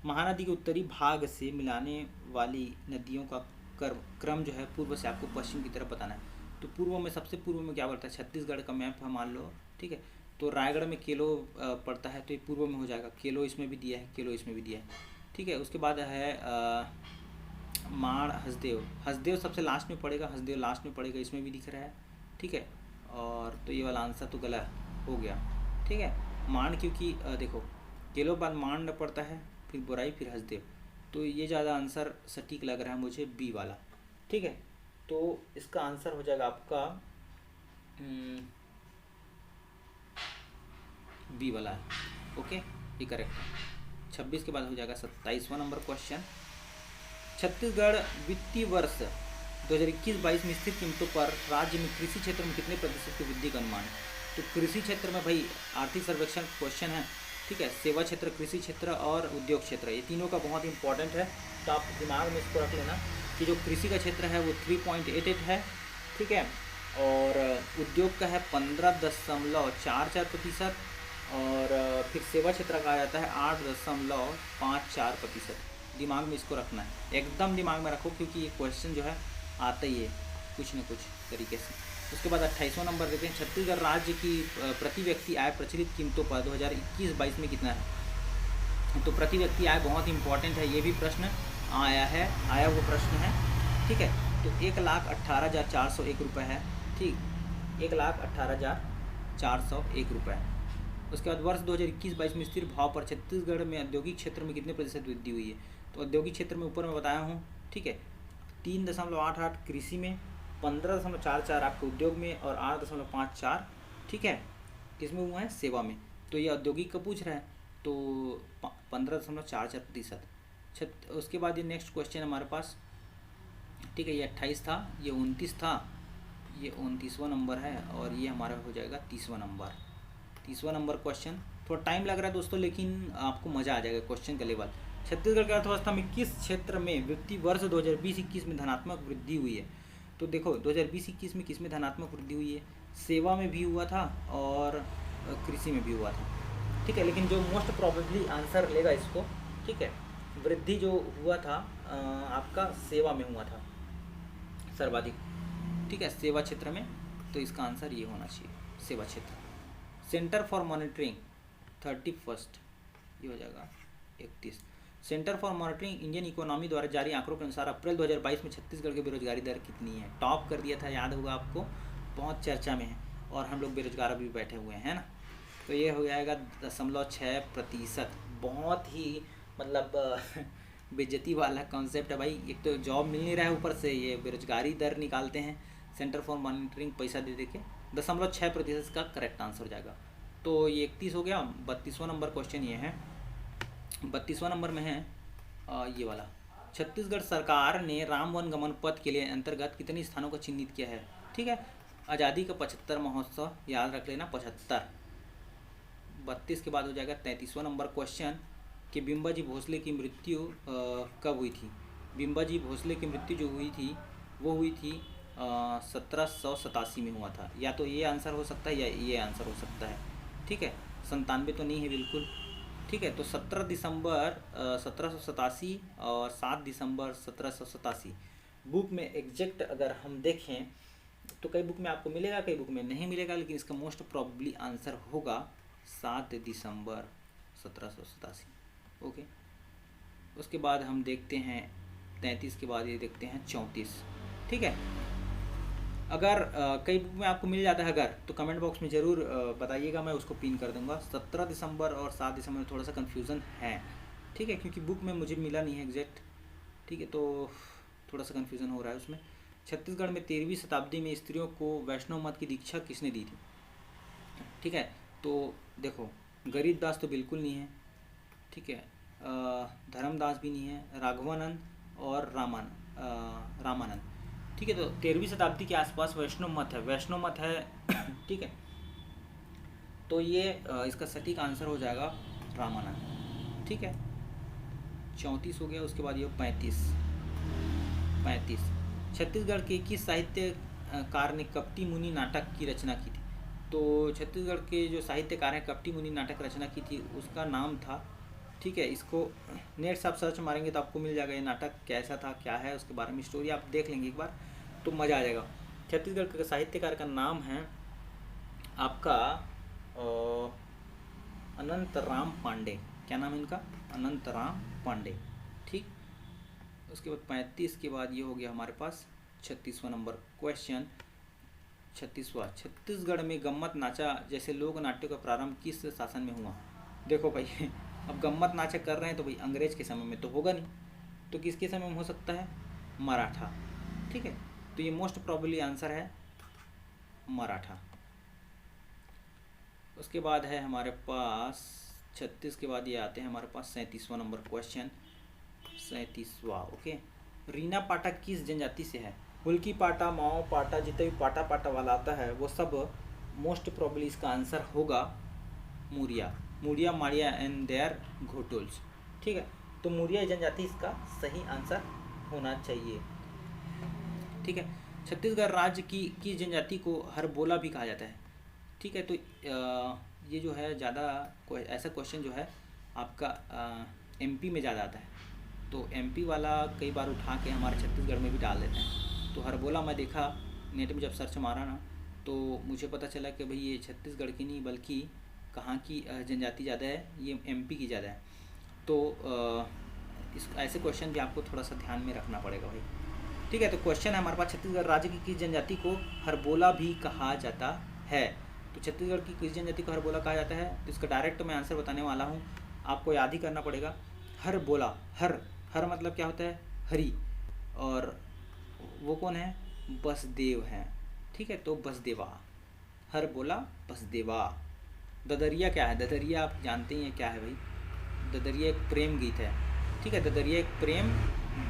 महानदी के उत्तरी भाग से मिलाने वाली नदियों का क्रम जो है पूर्व से आपको पश्चिम की तरफ बताना है। तो पूर्व में, सबसे पूर्व में क्या पड़ता है, छत्तीसगढ़ का मैप है मान लो, ठीक है, तो रायगढ़ में केलो पड़ता है, तो ये पूर्व में हो जाएगा। केलो इसमें भी दिया है, केलो इसमें भी दिया है, ठीक है। उसके बाद है माण हसदेव, हसदेव सबसे लास्ट में पड़ेगा, हसदेव लास्ट में पड़ेगा, इसमें भी दिख रहा है, ठीक है। और तो ये वाला आंसर तो गलत हो गया, ठीक है। माण क्योंकि देखो केलो बाद माण पड़ता है, फिर बुराई, फिर हसदेव, तो ये ज़्यादा आंसर सटीक लग रहा है मुझे, बी वाला, ठीक है। तो इसका आंसर हो जाएगा आपका बी वाला है, ओके, ये करेक्ट है। 26 के बाद हो जाएगा 27वां नंबर क्वेश्चन। छत्तीसगढ़ वित्तीय वर्ष 2021-22 में स्थित कीमतों पर राज्य में कृषि क्षेत्र में कितने प्रतिशत की वृद्धि का अनुमान है। तो कृषि क्षेत्र में भाई आर्थिक सर्वेक्षण क्वेश्चन है, ठीक है, सेवा क्षेत्र, कृषि क्षेत्र और उद्योग क्षेत्र, ये तीनों का बहुत इंपॉर्टेंट है। तो आप दिमाग में इसको रख लेना कि जो कृषि का क्षेत्र है वो 3.88 है, ठीक है, और उद्योग का है 15.44%, और फिर सेवा क्षेत्र का आ जाता है 8.54%। दिमाग में इसको रखना है, एकदम दिमाग में रखो, क्योंकि ये क्वेश्चन जो है आता ही है कुछ न कुछ तरीके से। उसके बाद 28वां नंबर देते हैं। छत्तीसगढ़ राज्य की प्रति व्यक्ति आय प्रचलित कीमतों पर 2021-22 में कितना है। तो प्रति व्यक्ति आय बहुत इंपॉर्टेंट है, ये भी प्रश्न आया वो प्रश्न है, ठीक है। तो 1,18,401 रुपये है, ठीक, 1,18,401 रुपये। उसके बाद वर्ष 2021-22 में स्थिर भाव पर छत्तीसगढ़ में औद्योगिक क्षेत्र में कितने प्रतिशत वृद्धि हुई है। तो औद्योगिक क्षेत्र में ऊपर मैं बताया हूँ, ठीक है, 3.88 कृषि में, 15.44 आपके उद्योग में और 8.54, ठीक है, किसमें हुआ है, सेवा में। तो ये औद्योगिक का पूछ रहा है, तो 15.44%। उसके बाद ये नेक्स्ट क्वेश्चन हमारे पास, ठीक है, ये 28 था, ये 29 था, ये 29वां नंबर है, और ये हमारा हो जाएगा 30वां नंबर। 30वां नंबर क्वेश्चन थोड़ा टाइम लग रहा है दोस्तों, लेकिन आपको मज़ा आ जाएगा क्वेश्चन का लेवल। छत्तीसगढ़ की अर्थव्यवस्था में किस क्षेत्र में वित्तीय वर्ष 2020-21 में धनात्मक वृद्धि हुई है। तो देखो 2020-21 में किस में धनात्मक वृद्धि हुई है, सेवा में भी हुआ था और कृषि में भी हुआ था, ठीक है। लेकिन जो मोस्ट प्रोबेबली आंसर लेगा इसको, ठीक है, वृद्धि जो हुआ था आपका सेवा में हुआ था सर्वाधिक, ठीक है, सेवा क्षेत्र में। तो इसका आंसर ये होना चाहिए, सेवा क्षेत्र। सेंटर फॉर मॉनिटरिंग 31, ये हो जाएगा 31। Centre for monitoring Indian economy द्वारा जारी आंकड़ों के अनुसार अप्रैल 2022 में छत्तीसगढ़ की बेरोजगारी दर कितनी है। टॉप कर दिया था, याद होगा आपको, बहुत चर्चा में है, और हम लोग बेरोजगार भी बैठे हुए हैं ना। तो ये हो जाएगा 0.6%। बहुत ही मतलब बेइज्जती वाला कॉन्सेप्ट है भाई, एक तो जॉब मिल नहीं रहा है, ऊपर से ये बेरोजगारी दर निकालते हैं सेंटर फॉर मॉनिटरिंग पैसा दे के। 0.6% का करेक्ट आंसर हो जाएगा। तो ये 31 हो गया। 32वां नंबर क्वेश्चन ये है, 32वां नंबर में है ये वाला। छत्तीसगढ़ सरकार ने राम वन गमन पथ के लिए अंतर्गत कितने स्थानों को चिन्हित किया है, ठीक है। आज़ादी का 75 महोत्सव, याद रख लेना 75। 32 के बाद हो जाएगा 33वां नंबर क्वेश्चन कि बिम्बाजी भोसले की मृत्यु कब हुई थी। बिम्बाजी भोसले की मृत्यु जो हुई थी वो हुई थी 1787 में हुआ था। या तो ये आंसर हो सकता है या ये आंसर हो सकता है, ठीक है। 97 तो नहीं है बिल्कुल, ठीक है। तो 17 दिसंबर 1787 और 7 दिसंबर 1787 बुक में एग्जैक्ट अगर हम देखें तो कई बुक में आपको मिलेगा, कई बुक में नहीं मिलेगा, लेकिन इसका मोस्ट प्रॉब्ली आंसर होगा 7 दिसंबर 1787। ओके, उसके बाद हम देखते हैं 33 के बाद ये देखते हैं 34, ठीक है। अगर कई बुक में आपको मिल जाता है अगर, तो कमेंट बॉक्स में ज़रूर बताइएगा, मैं उसको पिन कर दूंगा। 17 दिसंबर और 7 दिसंबर में थोड़ा सा कन्फ्यूज़न है, ठीक है, क्योंकि बुक में मुझे मिला नहीं है एग्जैक्ट, ठीक है, तो थोड़ा सा कन्फ्यूज़न हो रहा है उसमें। छत्तीसगढ़ में 13वीं शताब्दी में स्त्रियों को वैष्णव मत की दीक्षा किसने दी थी, ठीक है। तो देखो, गरीबदास तो बिल्कुल नहीं है, ठीक है, धर्मदास भी नहीं है, राघवानंद और रामानंद, ठीक है। तो 13वीं शताब्दी के आसपास वैष्णव मत है, वैष्णव मत है ठीक है। तो ये इसका सटीक आंसर हो जाएगा रामानंद, ठीक है। 34 हो गया, उसके बाद ये 35। छत्तीसगढ़ के किस साहित्यकार ने कपटी मुनि नाटक की रचना की थी। तो छत्तीसगढ़ के जो साहित्यकार हैं कपटी मुनि नाटक रचना की थी, उसका नाम था, ठीक है। इसको नेट से आप सर्च मारेंगे तो आपको मिल जाएगा ये नाटक कैसा था, क्या है, उसके बारे में स्टोरी आप देख लेंगे एक बार तो मज़ा आ जाएगा। छत्तीसगढ़ के साहित्यकार का नाम है आपका अनंतराम पांडे। क्या नाम है इनका? अनंतराम पांडे, ठीक। उसके बाद 35 के बाद ये हो गया हमारे पास 36वां नंबर क्वेश्चन। 36वां, छत्तीसगढ़ में गम्मत नाचा जैसे लोक नाट्यों का प्रारंभ किस शासन में हुआ। देखो भाई अब गम्मत नाचा कर रहे हैं तो भाई अंग्रेज के समय में तो होगा नहीं, तो किसके समय में हो सकता है? मराठा, ठीक है। तो ये मोस्ट प्रोबेबली आंसर है मराठा। उसके बाद है हमारे पास 36 के बाद ये आते हैं हमारे पास 37वां नंबर क्वेश्चन। 37वां, ओके। रीना पाटा किस जनजाति से है? हुल्की पाटा, माओ पाटा, जितने भी पाटा पाटा वाला आता है वो सब मोस्ट प्रोबेबली इसका आंसर होगा मुरिया, मुरिया, मारिया एंड देयर घोटुल्स, ठीक है। तो मुरिया जनजाति इसका सही आंसर होना चाहिए, ठीक है। छत्तीसगढ़ राज्य की जनजाति को हरबोला भी कहा जाता है, ठीक है। तो ये जो है ज़्यादा ऐसा क्वेश्चन जो है आपका एमपी में ज़्यादा आता है, तो एमपी वाला कई बार उठा के हमारे छत्तीसगढ़ में भी डाल देते हैं। तो हरबोला मैं देखा नेट में जब सर्च मारा ना, तो मुझे पता चला कि भाई ये छत्तीसगढ़ की नहीं बल्कि कहाँ की जनजाति ज़्यादा है, ये एमपी की ज़्यादा है। तो इस ऐसे क्वेश्चन भी आपको थोड़ा सा ध्यान में रखना पड़ेगा भाई, ठीक है। तो क्वेश्चन है हमारे पास, छत्तीसगढ़ राज्य की किस जनजाति को हरबोला भी कहा जाता है। तो छत्तीसगढ़ की किस जनजाति को हरबोला कहा जाता है, तो इसका डायरेक्ट मैं आंसर बताने वाला हूँ, आपको याद ही करना पड़ेगा। हरबोला, हर मतलब क्या होता है? हरी, और वो कौन है? बसदेव हैं, ठीक है। तो बसदेवा, हरबोला बसदेवा। ददरिया क्या है? ददरिया आप जानते ही हैं क्या है भाई, ददरिया एक प्रेम गीत है, ठीक है। ददरिया एक प्रेम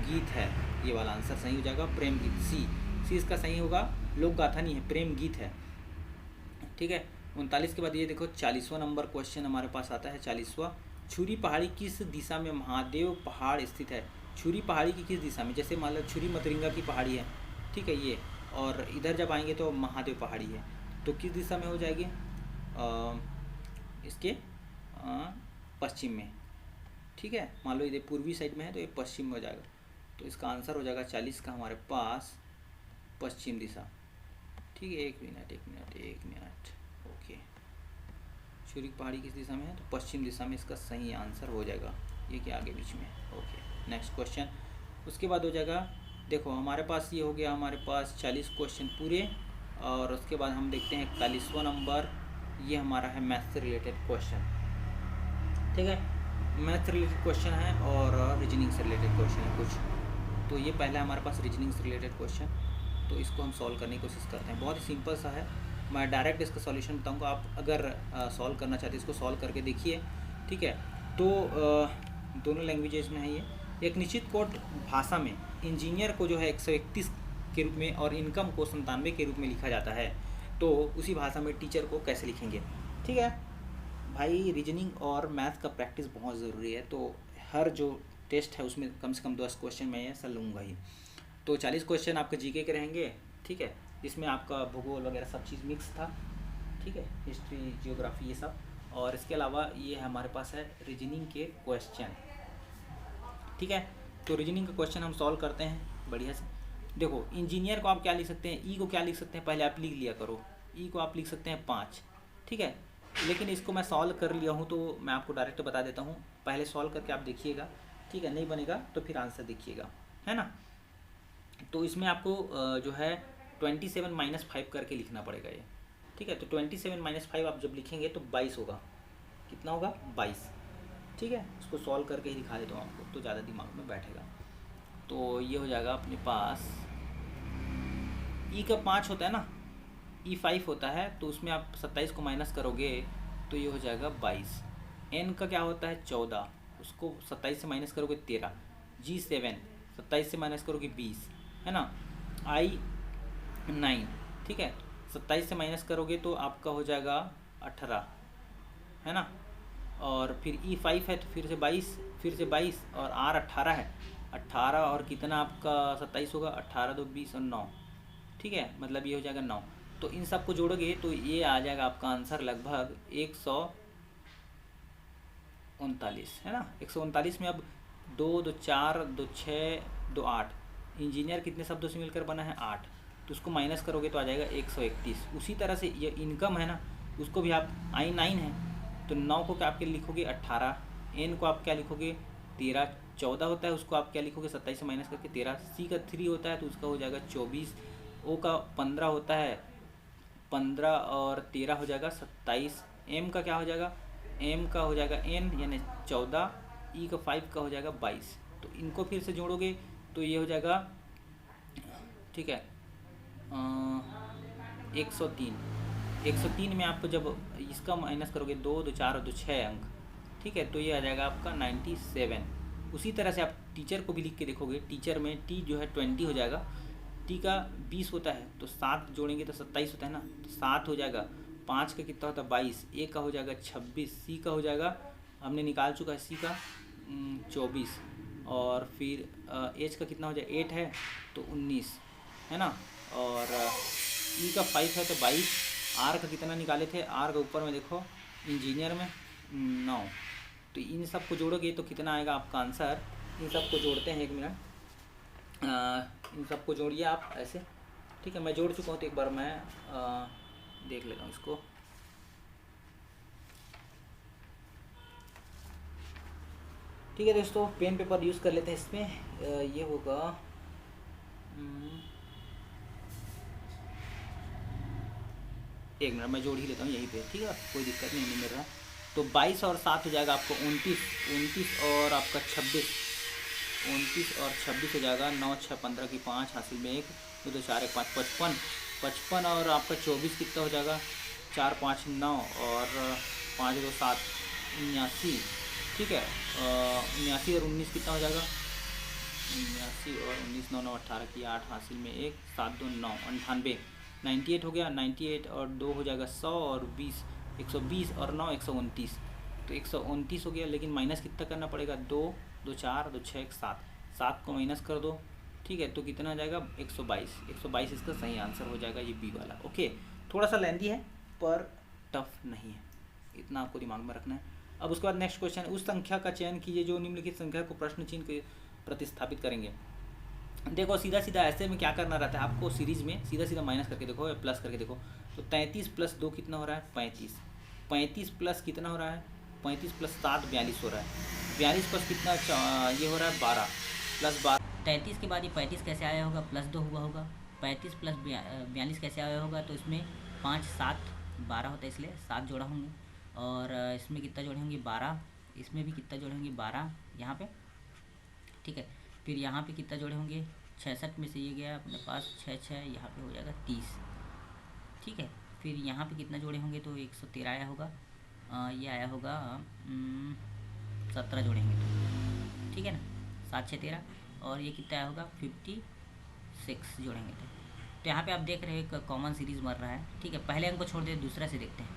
गीत है, ये वाला आंसर सही हो जाएगा, प्रेम गीत। सी इसका सही होगा, लोक गाथा नहीं है, प्रेम गीत है, ठीक है। 39 के बाद ये देखो 40वां नंबर क्वेश्चन हमारे पास आता है। 40वां, छुरी पहाड़ी किस दिशा में महादेव पहाड़ स्थित है। छुरी पहाड़ी की किस दिशा में? जैसे मान लो छुरी मतरिंगा की पहाड़ी है, ठीक है ये, और इधर जब आएंगे तो महादेव पहाड़ी है, तो किस दिशा में हो जाएगी? इसके पश्चिम में, ठीक है। मान लो इधर पूर्वी साइड में है तो ये पश्चिम में हो जाएगा, तो इसका आंसर हो जाएगा 40 का हमारे पास पश्चिम दिशा, ठीक है। एक मिनट, ओके। छुरी पहाड़ी किस दिशा में है? तो पश्चिम दिशा में इसका सही आंसर हो जाएगा, ये क्या आगे बीच में, ओके। नेक्स्ट क्वेश्चन, उसके बाद हो जाएगा, देखो हमारे पास ये हो गया हमारे पास 40 क्वेश्चन पूरे, और उसके बाद हम देखते हैं 41वां नंबर, ये हमारा है मैथ से रिलेटेड क्वेश्चन, ठीक है। मैथ से रिलेटेड क्वेश्चन है और रीजनिंग से रिलेटेड क्वेश्चन है कुछ। तो ये पहला हमारे पास रीजनिंग से रिलेटेड क्वेश्चन, तो इसको हम सॉल्व करने की कोशिश करते हैं। बहुत ही सिंपल सा है, मैं डायरेक्ट इसका सॉल्यूशन बताऊंगा, आप अगर सॉल्व करना चाहते हैं इसको सॉल्व करके देखिए, ठीक है। तो दोनों लैंग्वेजेस में है ये। एक निश्चित कोड भाषा में इंजीनियर को जो है 131 के रूप में और इनकम को 97 के रूप में लिखा जाता है, तो उसी भाषा में टीचर को कैसे लिखेंगे, ठीक है भाई। रीजनिंग और मैथ का प्रैक्टिस बहुत ज़रूरी है, तो हर जो टेस्ट है उसमें कम से कम 10 क्वेश्चन मैं ऐसा लूँगा ही। तो 40 क्वेश्चन आपके जीके के रहेंगे ठीक है, जिसमें आपका भूगोल वगैरह सब चीज़ मिक्स था, ठीक है, हिस्ट्री जियोग्राफी ये सब। और इसके अलावा ये हमारे पास है रीजनिंग के क्वेश्चन, ठीक है। तो रीजनिंग का क्वेश्चन हम सॉल्व करते हैं बढ़िया से। देखो इंजीनियर को आप क्या लिख सकते हैं, ई को क्या लिख सकते हैं, पहले आप लिख लिया करो, ई को आप लिख सकते हैं 5, ठीक है। लेकिन इसको मैं सॉल्व कर लिया हूँ तो मैं आपको डायरेक्ट बता देता हूँ, पहले सॉल्व करके आप देखिएगा, ठीक है, नहीं बनेगा तो फिर आंसर देखिएगा, है ना। तो इसमें आपको जो है 27 - 5 करके लिखना पड़ेगा ये, ठीक है। तो 27 - 5 आप जब लिखेंगे तो 22 होगा, कितना होगा 22, ठीक है। इसको सॉल्व करके ही दिखा देता हूँ आपको तो ज़्यादा दिमाग में बैठेगा। तो ये हो जाएगा अपने पास, ई का 5 होता है ना, ई 5 होता है, तो उसमें आप 27 को माइनस करोगे तो ये हो जाएगा 22। एन का क्या होता है 14, उसको 27 से माइनस करोगे 13। जी 7 27 से माइनस करोगे 20, है ना। आई 9, ठीक है, 27 से माइनस करोगे तो आपका हो जाएगा 18, है ना। और फिर ई 5 है तो फिर से 22 और आर 18 है, 18 और कितना आपका 27 होगा, 18 2 20 और 9, ठीक है, मतलब ये हो जाएगा 9। तो इन सब को जोड़ोगे तो ये आ जाएगा आपका आंसर लगभग 139, है ना। 139 में अब 2 2 4 2 6 2 8, इंजीनियर कितने शब्दों से मिलकर बना है 8, तो उसको माइनस करोगे तो आ जाएगा 131। उसी तरह से ये इनकम है ना, उसको भी आप आई 9 है तो 9 को क्या आपके लिखोगे 18, एन को आप क्या लिखोगे 13, 14 होता है उसको आप क्या लिखोगे 27 से माइनस करके 13, सी का 3 होता है तो उसका हो जाएगा 24, ओ का 15 होता है 15 और 13 हो जाएगा 27, एम का क्या हो जाएगा, एम का हो जाएगा एन यानी 14, ई का 5 का हो जाएगा 22। तो इनको फिर से जोड़ोगे तो ये हो जाएगा, ठीक है, 103 में आपको जब इसका माइनस करोगे 2 2 4 और 2 6 अंक, ठीक है, तो ये आ जाएगा आपका 97। उसी तरह से आप टीचर को भी लिख के देखोगे, टीचर में टी जो है 20 हो जाएगा, टी का 20 होता है तो 7 जोड़ेंगे तो 27 होता है ना, तो 7 हो जाएगा, 5 का कितना होता है 22, ए का हो जाएगा 26, सी का हो जाएगा हमने निकाल चुका है सी का 24, और फिर एच का कितना हो जाए 8 है तो 19, है ना। और ई का 5 है तो 22, आर का कितना निकाले थे, आर का ऊपर में देखो इंजीनियर में 9, तो इन सब को जोड़ोगे तो कितना आएगा आपका आंसर। इन सब को जोड़ते हैं, 1 मिनट, इन सब को जोड़िए आप ऐसे, ठीक है। मैं जोड़ चुका हूँ तो एक बार मैं देख लेता हूँ इसको, ठीक है दोस्तों। पेन पेपर यूज़ कर लेते हैं इसमें, ये होगा एक मिनट मैं जोड़ ही लेता हूँ यहीं पे, ठीक है, कोई दिक्कत नहीं मिल रहा है। तो 22 और 7 हो जाएगा आपको 29 और आपका 26, 29 और 26 हो जाएगा, 9 6 15 की 5 हासिल में 1 2 2 4 1 5 55 और आपका 24 कितना हो जाएगा 4 5 9 और 5 2 7 79, ठीक है। 79 और 19 कितना हो जाएगा, 79 और 19 9 9 18 की 8 हासिल में 1 7 2 9 98, 98 हो गया, 98 और 2 हो जाएगा 100 और 20 120 और 9 129, तो 129 हो गया। लेकिन माइनस कितना करना पड़ेगा, 2 2 4 2 6 1 7, 7 को माइनस कर दो, ठीक है, तो कितना आ जाएगा 122 इसका सही आंसर हो जाएगा, ये बी वाला। ओके, थोड़ा सा लेंदी है पर टफ नहीं है, इतना आपको दिमाग में रखना है। अब उसके बाद नेक्स्ट क्वेश्चन, उस संख्या का चयन कीजिए जो निम्नलिखित संख्या को प्रश्न चिन्ह के प्रतिस्थापित करेंगे। देखो सीधा सीधा ऐसे में क्या करना रहता है आपको, सीरीज में सीधा सीधा माइनस करके देखो या प्लस करके देखो। तो 33 + 2 कितना हो रहा है 35, 35 प्लस कितना हो रहा है 35 + 7 42 हो रहा है, 42 प्लस कितना ये हो रहा है 12 + 12, 33 के बाद ये 35 कैसे आया होगा, +2 हुआ होगा, 35 + 42 कैसे आया होगा, तो इसमें 5 7 12 होता है इसलिए 7 जोड़ा होंगे, और इसमें कितना जोड़े होंगे 12, इसमें भी कितना जोड़े होंगे 12 यहाँ पे, ठीक है। फिर यहाँ पे कितना जोड़े होंगे 66 में से ये गया अपने पास 6 6, यहाँ पे हो जाएगा 30, ठीक है। फिर यहाँ पे कितना जोड़े होंगे तो 113 आया होगा, ये आया होगा 17 जोड़ेंगे तो, ठीक है ना, 7 6 13, और ये कितना आया होगा 56 जोड़ेंगे तो यहाँ पे आप देख रहे हैं एक कॉमन सीरीज़ बन रहा है, ठीक है। पहले अंक को छोड़ दे दूसरा से देखते हैं,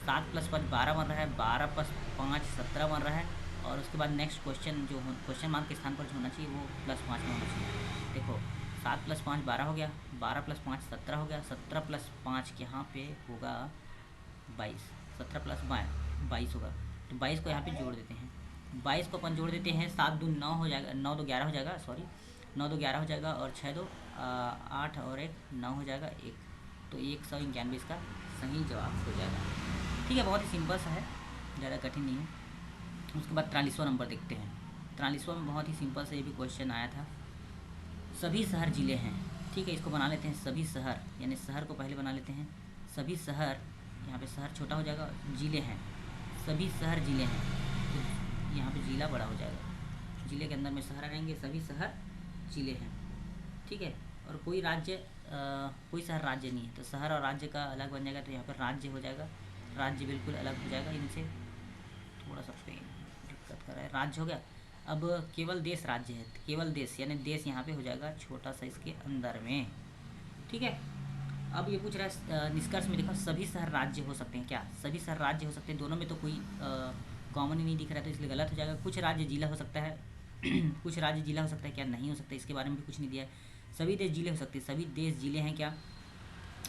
7 + 5 12 बन रहा है, 12 + 5 17 बन रहा है, और उसके बाद नेक्स्ट क्वेश्चन जो क्वेश्चन मार्क के स्थान पर जो होना चाहिए वो +5 में होना चाहिए। देखो 7 + 5 12 हो गया, 12 + 5 17 हो गया, 17 + 5 यहाँ पे होगा 22, 17 + 22 होगा। तो 22 को यहाँ पे जोड़ देते हैं, 22 को अपन जोड़ देते हैं, 7 दूनी 9 हो जाएगा, 9 2 11 हो जाएगा, सॉरी 9 2 11 हो जाएगा, और 6 2 8 और 1 9 हो जाएगा 1, तो 191 इसका सही जवाब हो जाएगा। ठीक है, बहुत ही सिंपल सा है, ज़्यादा कठिन नहीं है। उसके बाद 43वां नंबर देखते हैं। 43वां में बहुत ही सिंपल से ये भी क्वेश्चन आया था। सभी शहर ज़िले हैं, ठीक है, इसको बना लेते हैं सभी शहर, यानी शहर को पहले बना लेते हैं। सभी शहर, यहाँ पे शहर छोटा हो जाएगा, ज़िले हैं, सभी शहर ज़िले हैं, तो यहाँ पे ज़िला बड़ा हो जाएगा, ज़िले के अंदर में शहर रहेंगे, सभी शहर ज़िले हैं। ठीक है, और कोई राज्य कोई शहर राज्य नहीं है, तो शहर और राज्य का अलग बन जाएगा, तो यहाँ पर राज्य हो जाएगा, राज्य बिल्कुल अलग हो जाएगा इनसे, थोड़ा सा पेन दिक्कत कर रहा है, राज्य हो गया। अब केवल देश राज्य है, केवल देश यानी देश यहाँ पे हो जाएगा छोटा सा इसके अंदर में। ठीक है, अब ये पूछ रहा है निष्कर्ष में देखो सभी शहर राज्य हो सकते हैं क्या, सभी शहर राज्य हो सकते हैं, दोनों में तो कोई कॉमन ही नहीं दिख रहा है, तो इसलिए गलत हो जाएगा। कुछ राज्य जिला हो सकता है कुछ राज्य जिला हो सकता है क्या, नहीं हो सकता, इसके बारे में भी कुछ नहीं दिया है। सभी देश जिले हो सकते हैं, सभी देश जिले हैं क्या,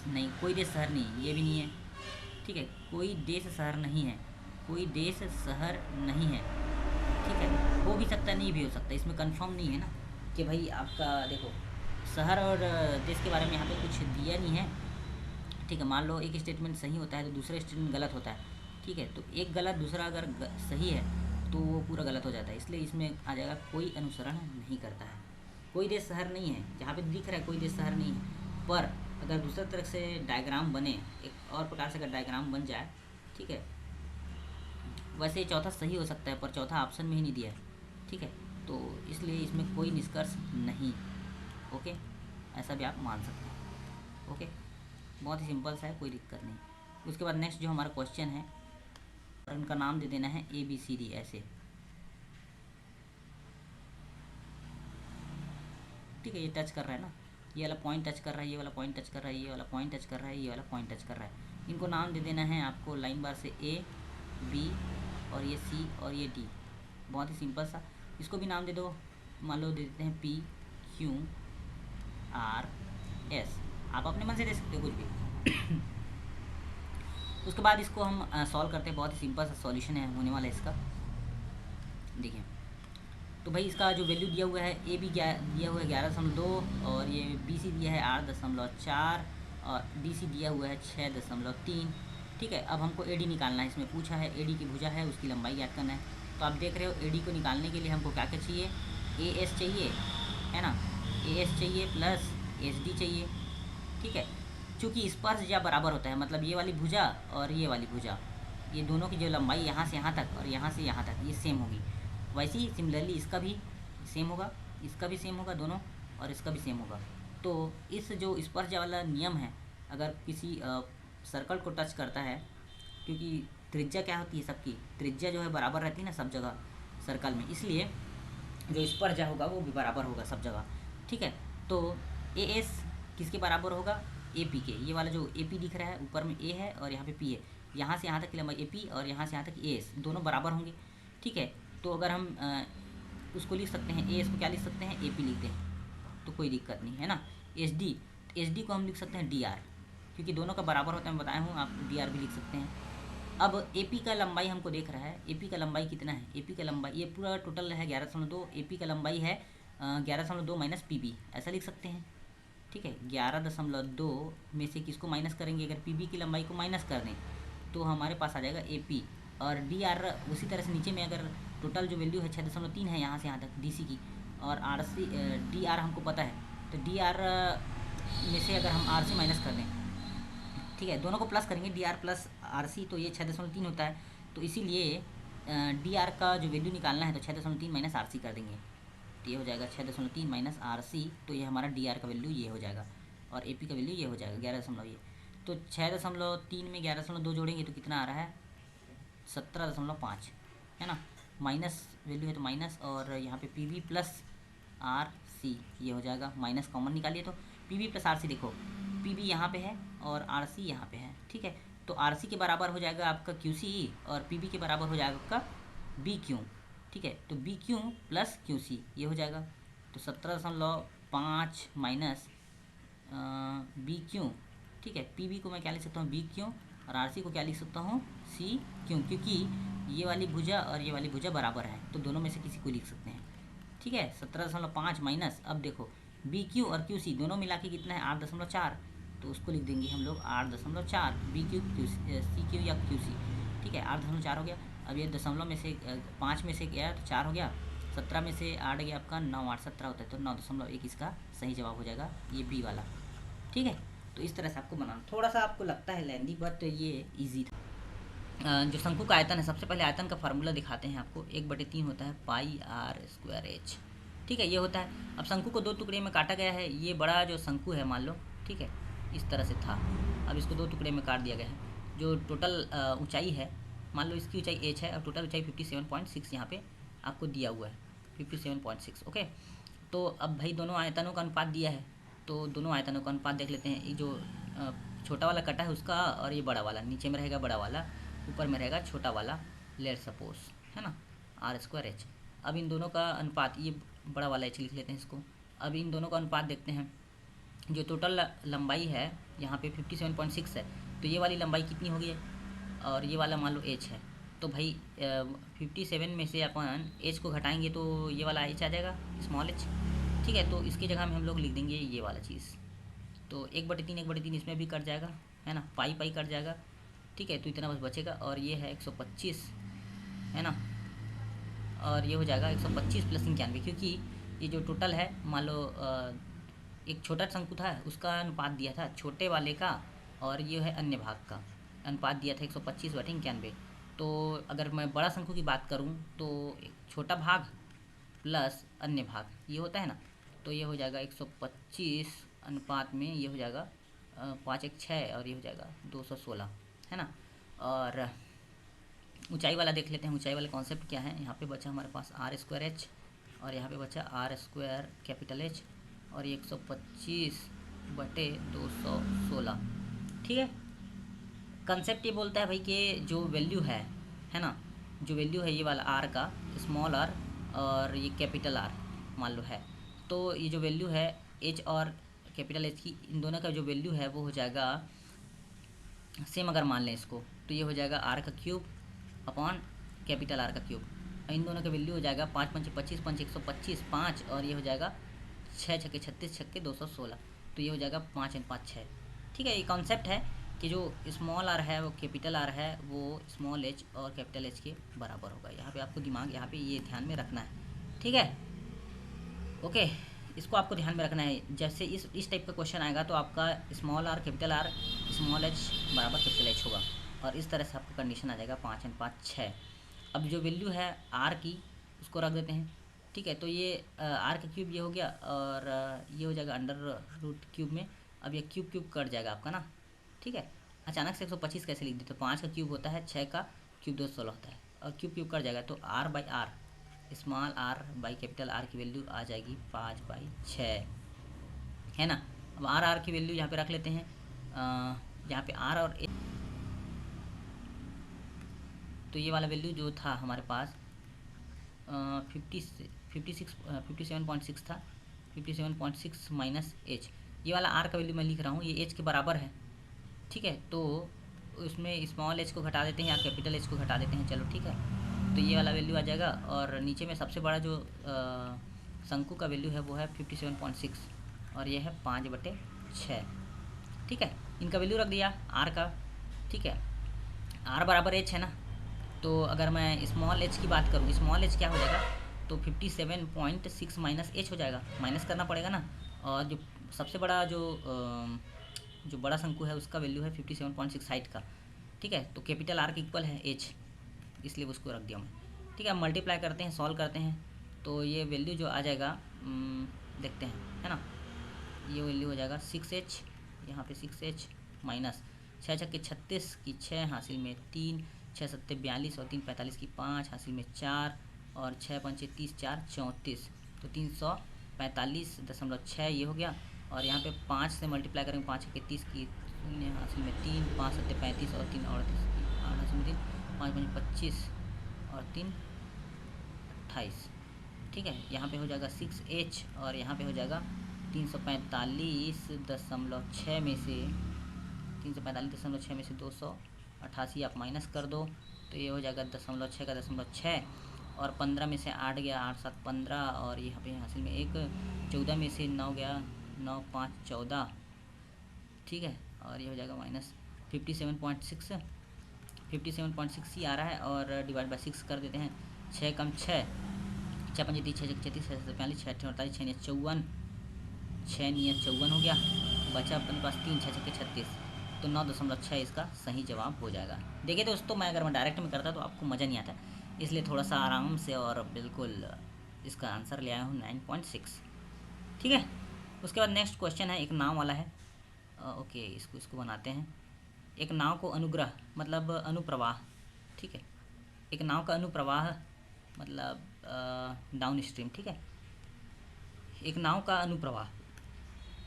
नहीं। कोई देश शहर नहीं, ये भी नहीं है। ठीक है, कोई देश शहर नहीं है, कोई देश शहर नहीं है। ठीक है, हो भी सकता है नहीं भी हो सकता, इसमें कंफर्म नहीं है ना कि भाई आपका देखो शहर और देश के बारे में यहाँ पे कुछ दिया नहीं है। ठीक है, मान लो एक स्टेटमेंट सही होता है तो दूसरा स्टेटमेंट गलत होता है। ठीक है, तो एक गलत दूसरा अगर सही है तो वो पूरा गलत हो जाता है, इसलिए इसमें आ जाएगा कोई अनुसरण नहीं करता है। कोई देश शहर नहीं है, जहाँ पे दिख रहा है कोई देश शहर नहीं है, पर अगर दूसरा तरह से डायग्राम बने, एक और प्रकार से अगर डायग्राम बन जाए, ठीक है, वैसे चौथा सही हो सकता है पर चौथा ऑप्शन में ही नहीं दिया है। ठीक है, तो इसलिए इसमें कोई निष्कर्ष नहीं। ओके, ऐसा भी आप मान सकते हैं। ओके, बहुत ही सिंपल सा है, कोई दिक्कत नहीं। उसके बाद नेक्स्ट जो हमारा क्वेश्चन है, उनका नाम दे देना है ABCD ऐसे। ठीक है, ये टच कर रहा है ना, ये वाला पॉइंट टच कर रहा है, ये वाला पॉइंट टच कर रहा है, ये वाला पॉइंट टच कर रहा है, ये वाला पॉइंट टच कर रहा है। इनको नाम दे देना है आपको लाइन बार से A B और ये C और ये D। बहुत ही सिंपल सा, इसको भी नाम दे दो, मान लो दे देते हैं P Q R S, आप अपने मन से दे सकते हो कुछ भी। उसके बाद इसको हम सॉल्व करते हैं, बहुत ही सिंपल सा सॉल्यूशन है होने वाला है इसका। देखिए, तो भाई इसका जो वैल्यू दिया हुआ है ए बी दिया हुआ है 11.2 और ये बी सी दिया है 8.4 और डी सी दिया हुआ है 6.3। ठीक है, अब हमको ए डी निकालना है, इसमें पूछा है ए डी की भुजा है उसकी लंबाई ज्ञात करना है। तो आप देख रहे हो ए डी को निकालने के लिए हमको क्या क्या चाहिए, ए एस चाहिए, है ना, ए एस चाहिए प्लस एस डी चाहिए। ठीक है, चूँकि स्पर्श या बराबर होता है, मतलब ये वाली भुजा और ये वाली भुजा, ये दोनों की जो लंबाई यहाँ से यहाँ तक और यहाँ से यहाँ तक ये सेम होगी, वैसे ही सिमिलरली इसका भी सेम होगा, इसका भी सेम होगा दोनों, और इसका भी सेम होगा। तो इस जो स्पर्श वाला नियम है, अगर किसी सर्कल को टच करता है, क्योंकि त्रिज्या क्या होती है सबकी, त्रिज्या जो है बराबर रहती है ना सब जगह सर्कल में, इसलिए जो स्पर्श होगा वो भी बराबर होगा सब जगह। ठीक है, तो ए एस किसके बराबर होगा, ए पी के। ये वाला जो ए पी दिख रहा है ऊपर में ए है और यहाँ पे पी है, यहाँ से यहाँ तक की लंबाई ए पी और यहाँ से यहाँ तक ए एस, दोनों बराबर होंगे। ठीक है, तो अगर हम उसको लिख सकते हैं, ए एस को क्या लिख सकते हैं, ए पी लिखते हैं, तो कोई दिक्कत नहीं है ना। एच डी को हम लिख सकते हैं डी आर, क्योंकि दोनों का बराबर होता है, मैं बताया हूँ, आप डी आर भी लिख सकते हैं। अब ए पी का लंबाई हमको देख रहा है, ए पी का लंबाई कितना है, ए पी का लंबाई ये पूरा टोटल है 11.2, ए पी का लंबाई है 11.2 माइनस पी बी, ऐसा लिख सकते हैं। ठीक है, 11.2 में से किसको माइनस करेंगे, अगर पी बी की लंबाई को माइनस कर दें तो हमारे पास आ जाएगा ए पी, और डी आर उसी तरह से नीचे में अगर टोटल जो वैल्यू है 6.3 है यहाँ से यहाँ तक डी सी की, और आर सी डी आर हमको पता है, तो डी आर में से अगर हम आर सी माइनस कर दें, ठीक है, दोनों को प्लस करेंगे, D R plus R C, तो ये 6.3 होता है। तो इसीलिए डी आर का जो वैल्यू निकालना है तो 6.3 माइनस आर सी कर देंगे, तो ये हो जाएगा 6.3 माइनस आर सी, तो ये हमारा डी आर का वैल्यू ये हो जाएगा, और ए पी का वैल्यू ये हो जाएगा 11 ये। तो 6.3 में 11.2 जोड़ेंगे तो कितना आ रहा है, 17.5, है ना, माइनस वैल्यू है तो माइनस, और यहाँ पे P V plus R C ये हो जाएगा, माइनस कॉमन निकालिए तो P V plus R C, देखो पी वी यहाँ पे है और आर सी यहाँ पे है। ठीक है, तो आर सी के बराबर हो जाएगा आपका क्यू सी और पी बी के बराबर हो जाएगा आपका बी क्यू। ठीक है, तो B Q plus Q C ये हो जाएगा, तो 5 माइनस बी क्यों, ठीक है। पी बी को मैं क्या लिख सकता हूँ, बी क्यों, और आर सी को क्या लिख सकता हूँ, सी क्यों, क्योंकि ये वाली भुजा और ये वाली भुजा बराबर है, तो दोनों में से किसी को लिख सकते हैं, ठीक है। 17.5 माइनस, अब देखो बी क्यू और क्यू सी दोनों मिला के कितना है 8.4, तो उसको लिख देंगे हम लोग 8.4 B Q Q C Q या क्यू सी, ठीक है। 8.4 हो गया। अब ये दशमलव में से 5 में से गया तो 4 हो गया, 17 में से 8 गया आपका 9, 8 17 होता है, तो 9.1 इसका सही जवाब हो जाएगा, ये बी वाला, ठीक है। तो इस तरह से आपको बनाना, थोड़ा सा आपको लगता है लेंदी, बट ये ईजी था। जो शंकु का आयतन है, सबसे पहले आयतन का फार्मूला दिखाते हैं आपको। 1/3 होता है पाई आर स्क्वायर एच, ठीक है, ये होता है। अब शंकु को 2 टुकड़े में काटा गया है, ये बड़ा जो शंकु है मान लो, ठीक है, इस तरह से था, अब इसको 2 टुकड़े में काट दिया गया है। जो टोटल ऊंचाई है, मान लो इसकी ऊंचाई एच है और टोटल ऊंचाई 57.6 यहाँ पे आपको दिया हुआ है, 57.6, ओके। तो अब भाई दोनों आयतनों का अनुपात दिया है, तो दोनों आयतनों का अनुपात देख लेते हैं। ये जो छोटा वाला कटा है उसका, और ये बड़ा वाला, नीचे में रहेगा बड़ा वाला, ऊपर में रहेगा छोटा वाला, लेट सपोज, है ना, आर स्क्वायर एच। अब इन दोनों का अनुपात, ये बड़ा वाला एच लिख लेते हैं इसको। अब इन दोनों का अनुपात देखते हैं। जो टोटल लंबाई है यहाँ पे 57.6 है, तो ये वाली लंबाई कितनी होगी, और ये वाला मान लो एच है, तो भाई 57 में से अपन एच को घटाएंगे तो ये वाला एच आ जाएगा, स्मॉल एच, ठीक है। तो इसकी जगह में हम लोग लिख देंगे ये वाला चीज़, तो 1/3 इसमें भी कट जाएगा, है ना, पाई पाई कट जाएगा, ठीक है। तो इतना बस बचेगा, और ये है 125, है ना, और ये हो जाएगा 125 + 91, क्योंकि ये जो टोटल है, मान लो एक छोटा शंकु था, उसका अनुपात दिया था छोटे वाले का, और ये है अन्य भाग का अनुपात दिया था 125/91। तो अगर मैं बड़ा शंकु की बात करूँ तो एक छोटा भाग प्लस अन्य भाग ये होता है ना, तो ये हो जाएगा 125 अनुपात में, ये हो जाएगा 5×1=6, और ये हो जाएगा 216, है ना। और ऊंचाई वाला देख लेते हैं। ऊंचाई वाला कॉन्सेप्ट क्या है, यहाँ पे बचा हमारे पास आर स्क्वायर एच, और यहाँ पे बचा आर स्क्वायर कैपिटल एच, और ये 125/216, ठीक है। कंसेप्ट ये बोलता है भाई कि जो वैल्यू है ना, जो वैल्यू है ये वाला आर का, स्मॉल आर और ये कैपिटल आर मान लो है, तो ये जो वैल्यू है एच और कैपिटल एच की, इन दोनों का जो वैल्यू है वो हो जाएगा सेम। अगर मान लें इसको, तो ये हो जाएगा आर का क्यूब अपॉन कैपिटल आर का क्यूब, इन दोनों का वैल्यू हो जाएगा 5×5 = 25, 5 125 5, और ये हो जाएगा 6×6 = 36, 6×6 = 216, तो ये हो जाएगा 5×5 = 6, ठीक है। ये कॉन्सेप्ट है कि जो स्मॉल आर है वो कैपिटल आर है, वो स्मॉल एच और कैपिटल एच के बराबर होगा। यहाँ पे आपको दिमाग यहाँ पे ये ध्यान में रखना है, ठीक है, ओके। इसको आपको ध्यान में रखना है। जैसे इस टाइप का क्वेश्चन आएगा तो आपका small are capital R small H बराबर कैपिटल एच होगा, और इस तरह से आपका कंडीशन आ जाएगा 5×5 = 6। अब जो वैल्यू है आर की उसको रख देते हैं, ठीक है। तो ये आर का क्यूब ये हो गया, और ये हो जाएगा √क्यूब में। अब ये क्यूब क्यूब कट जाएगा आपका ना, ठीक है। अचानक से 125 कैसे लिख देते, तो 5 का क्यूब होता है, 6 का क्यूब 216 होता है, और क्यूब क्यूब कट जाएगा, तो r/r small R by capital R की वैल्यू आ जाएगी 5/6, है ना। अब आर की वैल्यू यहाँ पे रख लेते हैं, यहाँ पे आर और ए, तो ये वाला वैल्यू जो था हमारे पास 57.6 था, 57.6 माइनस एच, ये वाला आर का वैल्यू मैं लिख रहा हूँ, ये एच के बराबर है, ठीक है। तो उसमें स्मॉल एच को घटा देते हैं या कैपिटल एच को घटा देते हैं, चलो ठीक है। तो ये वाला वैल्यू आ जाएगा, और नीचे में सबसे बड़ा जो शंकु का वैल्यू है वो है 57.6, और ये है 5/6, ठीक है। इनका वैल्यू रख दिया आर का, ठीक है। आर बराबर एच है ना, तो अगर मैं स्मॉल एच की बात करूँ, स्मॉल एच क्या हो जाएगा, तो 57.6 माइनस एच हो जाएगा, माइनस करना पड़ेगा ना। और जो सबसे बड़ा जो बड़ा शंकु है उसका वैल्यू है 57.6 हाइट का, ठीक है। तो कैपिटल आर के इक्वल है एच, इसलिए उसको रख दिया मैं, ठीक है। अब मल्टीप्लाई करते हैं, सॉल्व करते हैं, तो ये वैल्यू जो आ जाएगा देखते हैं, है ना। ये वैल्यू हो जाएगा 6h, यहाँ पे 6h माइनस 6×6 = 36 की 6 हासिल में 3, 6 × 7 = 42, और 3 × 45 की 5 हासिल में 4, और 6 × 5 = 30, 4 = 34, तो 345.6 ये हो गया। और यहाँ पे 5 से मल्टीप्लाई करेंगे, 5 × 30 की 0 हासिल में 3, 5 × 7 = 35, और 3 × 38 की 8 हासिल में 3, 5 × 5 = 25, और 3 = 28, ठीक है। यहाँ पे हो जाएगा 6h, और यहाँ पे हो जाएगा 345.6 में से 345.6 में से 288 आप माइनस कर दो तो ये हो जाएगा 0.6 का 0.6 और 15 में से 8 गया, 8 7 15 और यहाँ पे हासिल में 1, 14 में से 9 गया, 9 5 14, ठीक है। और ये हो जाएगा माइनस 57.6 ही आ रहा है और डिवाइड बाई 6 कर देते हैं। 6 कम 6, 6 5 30, 6 36, 6 42, 6 48, 6 54, 6 54 हो गया। बचा अपने पास 3, 6 6 36, तो 9.6 इसका सही जवाब हो जाएगा। देखिए दोस्तों, अगर मैं डायरेक्ट में करता तो आपको मज़ा नहीं आता, इसलिए थोड़ा सा आराम से और बिल्कुल इसका आंसर ले आया हूँ 9.6, ठीक है। उसके बाद नेक्स्ट क्वेश्चन है, एक नाव वाला है। ओके, इसको बनाते हैं। एक नाव को अनुग्रह मतलब अनुप्रवाह, ठीक है। एक नाव का अनुप्रवाह मतलब डाउन स्ट्रीम, ठीक है। एक नाव का अनुप्रवाह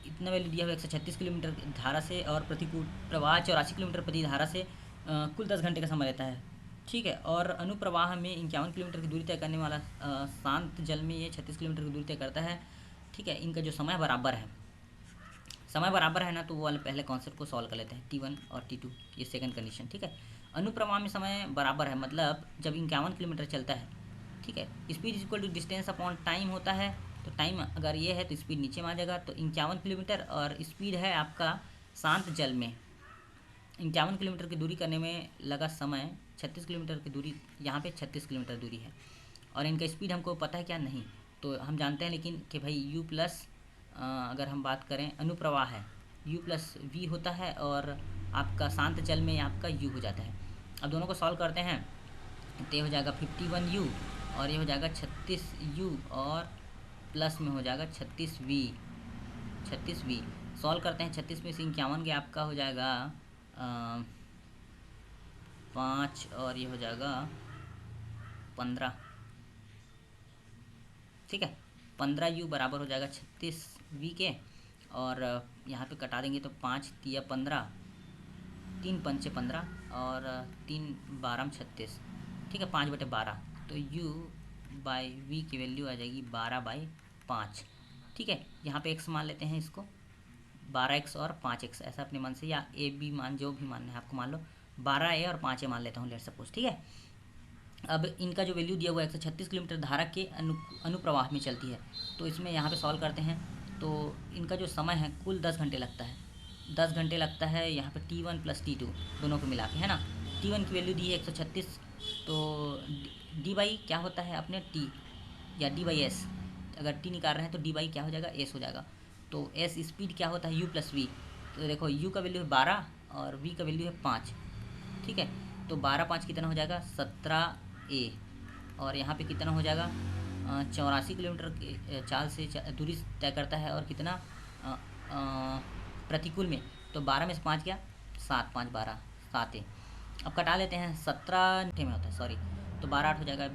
इतना वैल्यू दिया हुआ 136 किलोमीटर धारा से और प्रतिकूल प्रवाह 84 किलोमीटर प्रति धारा से कुल 10 घंटे का समय रहता है, ठीक है। और अनुप्रवाह में 51 किलोमीटर की दूरी तय करने वाला शांत जल में ये 36 किलोमीटर की दूरी तय करता है, ठीक है। इनका जो समय बराबर है, समय बराबर है ना, तो वो वाले पहले कॉन्सेप्ट को सॉल्व कर लेते हैं, T1 और T2, ये सेकंड कंडीशन, ठीक है। अनुप्रवाह में समय बराबर है मतलब जब 51 किलोमीटर चलता है, ठीक है। Speed is equal to distance upon time होता है, तो टाइम अगर ये है तो स्पीड नीचे में आ जाएगा। तो 51 किलोमीटर और स्पीड है आपका शांत जल में 51 किलोमीटर की दूरी करने में लगा समय 36 किलोमीटर की दूरी, यहाँ पे 36 किलोमीटर दूरी है और इनका स्पीड हमको पता है क्या, नहीं तो हम जानते हैं लेकिन कि भाई u प्लस अगर हम बात करें अनुप्रवाह है u प्लस v होता है और आपका शांत जल में आपका u हो जाता है। अब दोनों को सॉल्व करते हैं तो ये हो जाएगा 51u और ये हो जाएगा 36u और प्लस में हो जाएगा 36v। सॉल्व करते हैं, 36 में से 51 के आपका हो जाएगा 5 और ये हो जाएगा 15, ठीक है। 15u बराबर हो जाएगा 36v के और यहाँ पे कटा देंगे तो 5 तिया 15, 3 पंचे 15 और 3 12 36, ठीक है, 5/12। तो u बाई v की वैल्यू आ जाएगी 12/5, ठीक है। यहाँ पे x मान लेते हैं, इसको 12x और 5x ऐसा अपने मन से या a b मान जो भी मानना है आपको मान लो, 12a और 5a मान लेता हूँ लेट सपोज, ठीक है। अब इनका जो वैल्यू दिया हुआ है 136 किलोमीटर धारा के अनुप्रवाह में चलती है, तो इसमें यहाँ पे सॉल्व करते हैं तो इनका जो समय है कुल 10 घंटे लगता है, 10 घंटे लगता है यहाँ पे T1 प्लस T2 दोनों को मिला के, है ना। T1 की वैल्यू दी है 136, तो डी बाई क्या होता है अपने T या डी बाई एस, अगर T निकाल रहे हैं तो डी बाई क्या हो जाएगा, S हो जाएगा। तो S स्पीड क्या होता है u प्लस वी, तो देखो u का वैल्यू है 12 और v का वैल्यू है 5, ठीक है। तो 12 5 कितना हो जाएगा 17a और यहाँ पे कितना हो जाएगा 84 किलोमीटर के चाल से दूरी तय करता है और कितना प्रतिकूल में, तो 12 में से 5 क्या 7 5 12 7a। अब कटा लेते हैं, 17 में होता है सॉरी, तो 12 8 हो जाएगा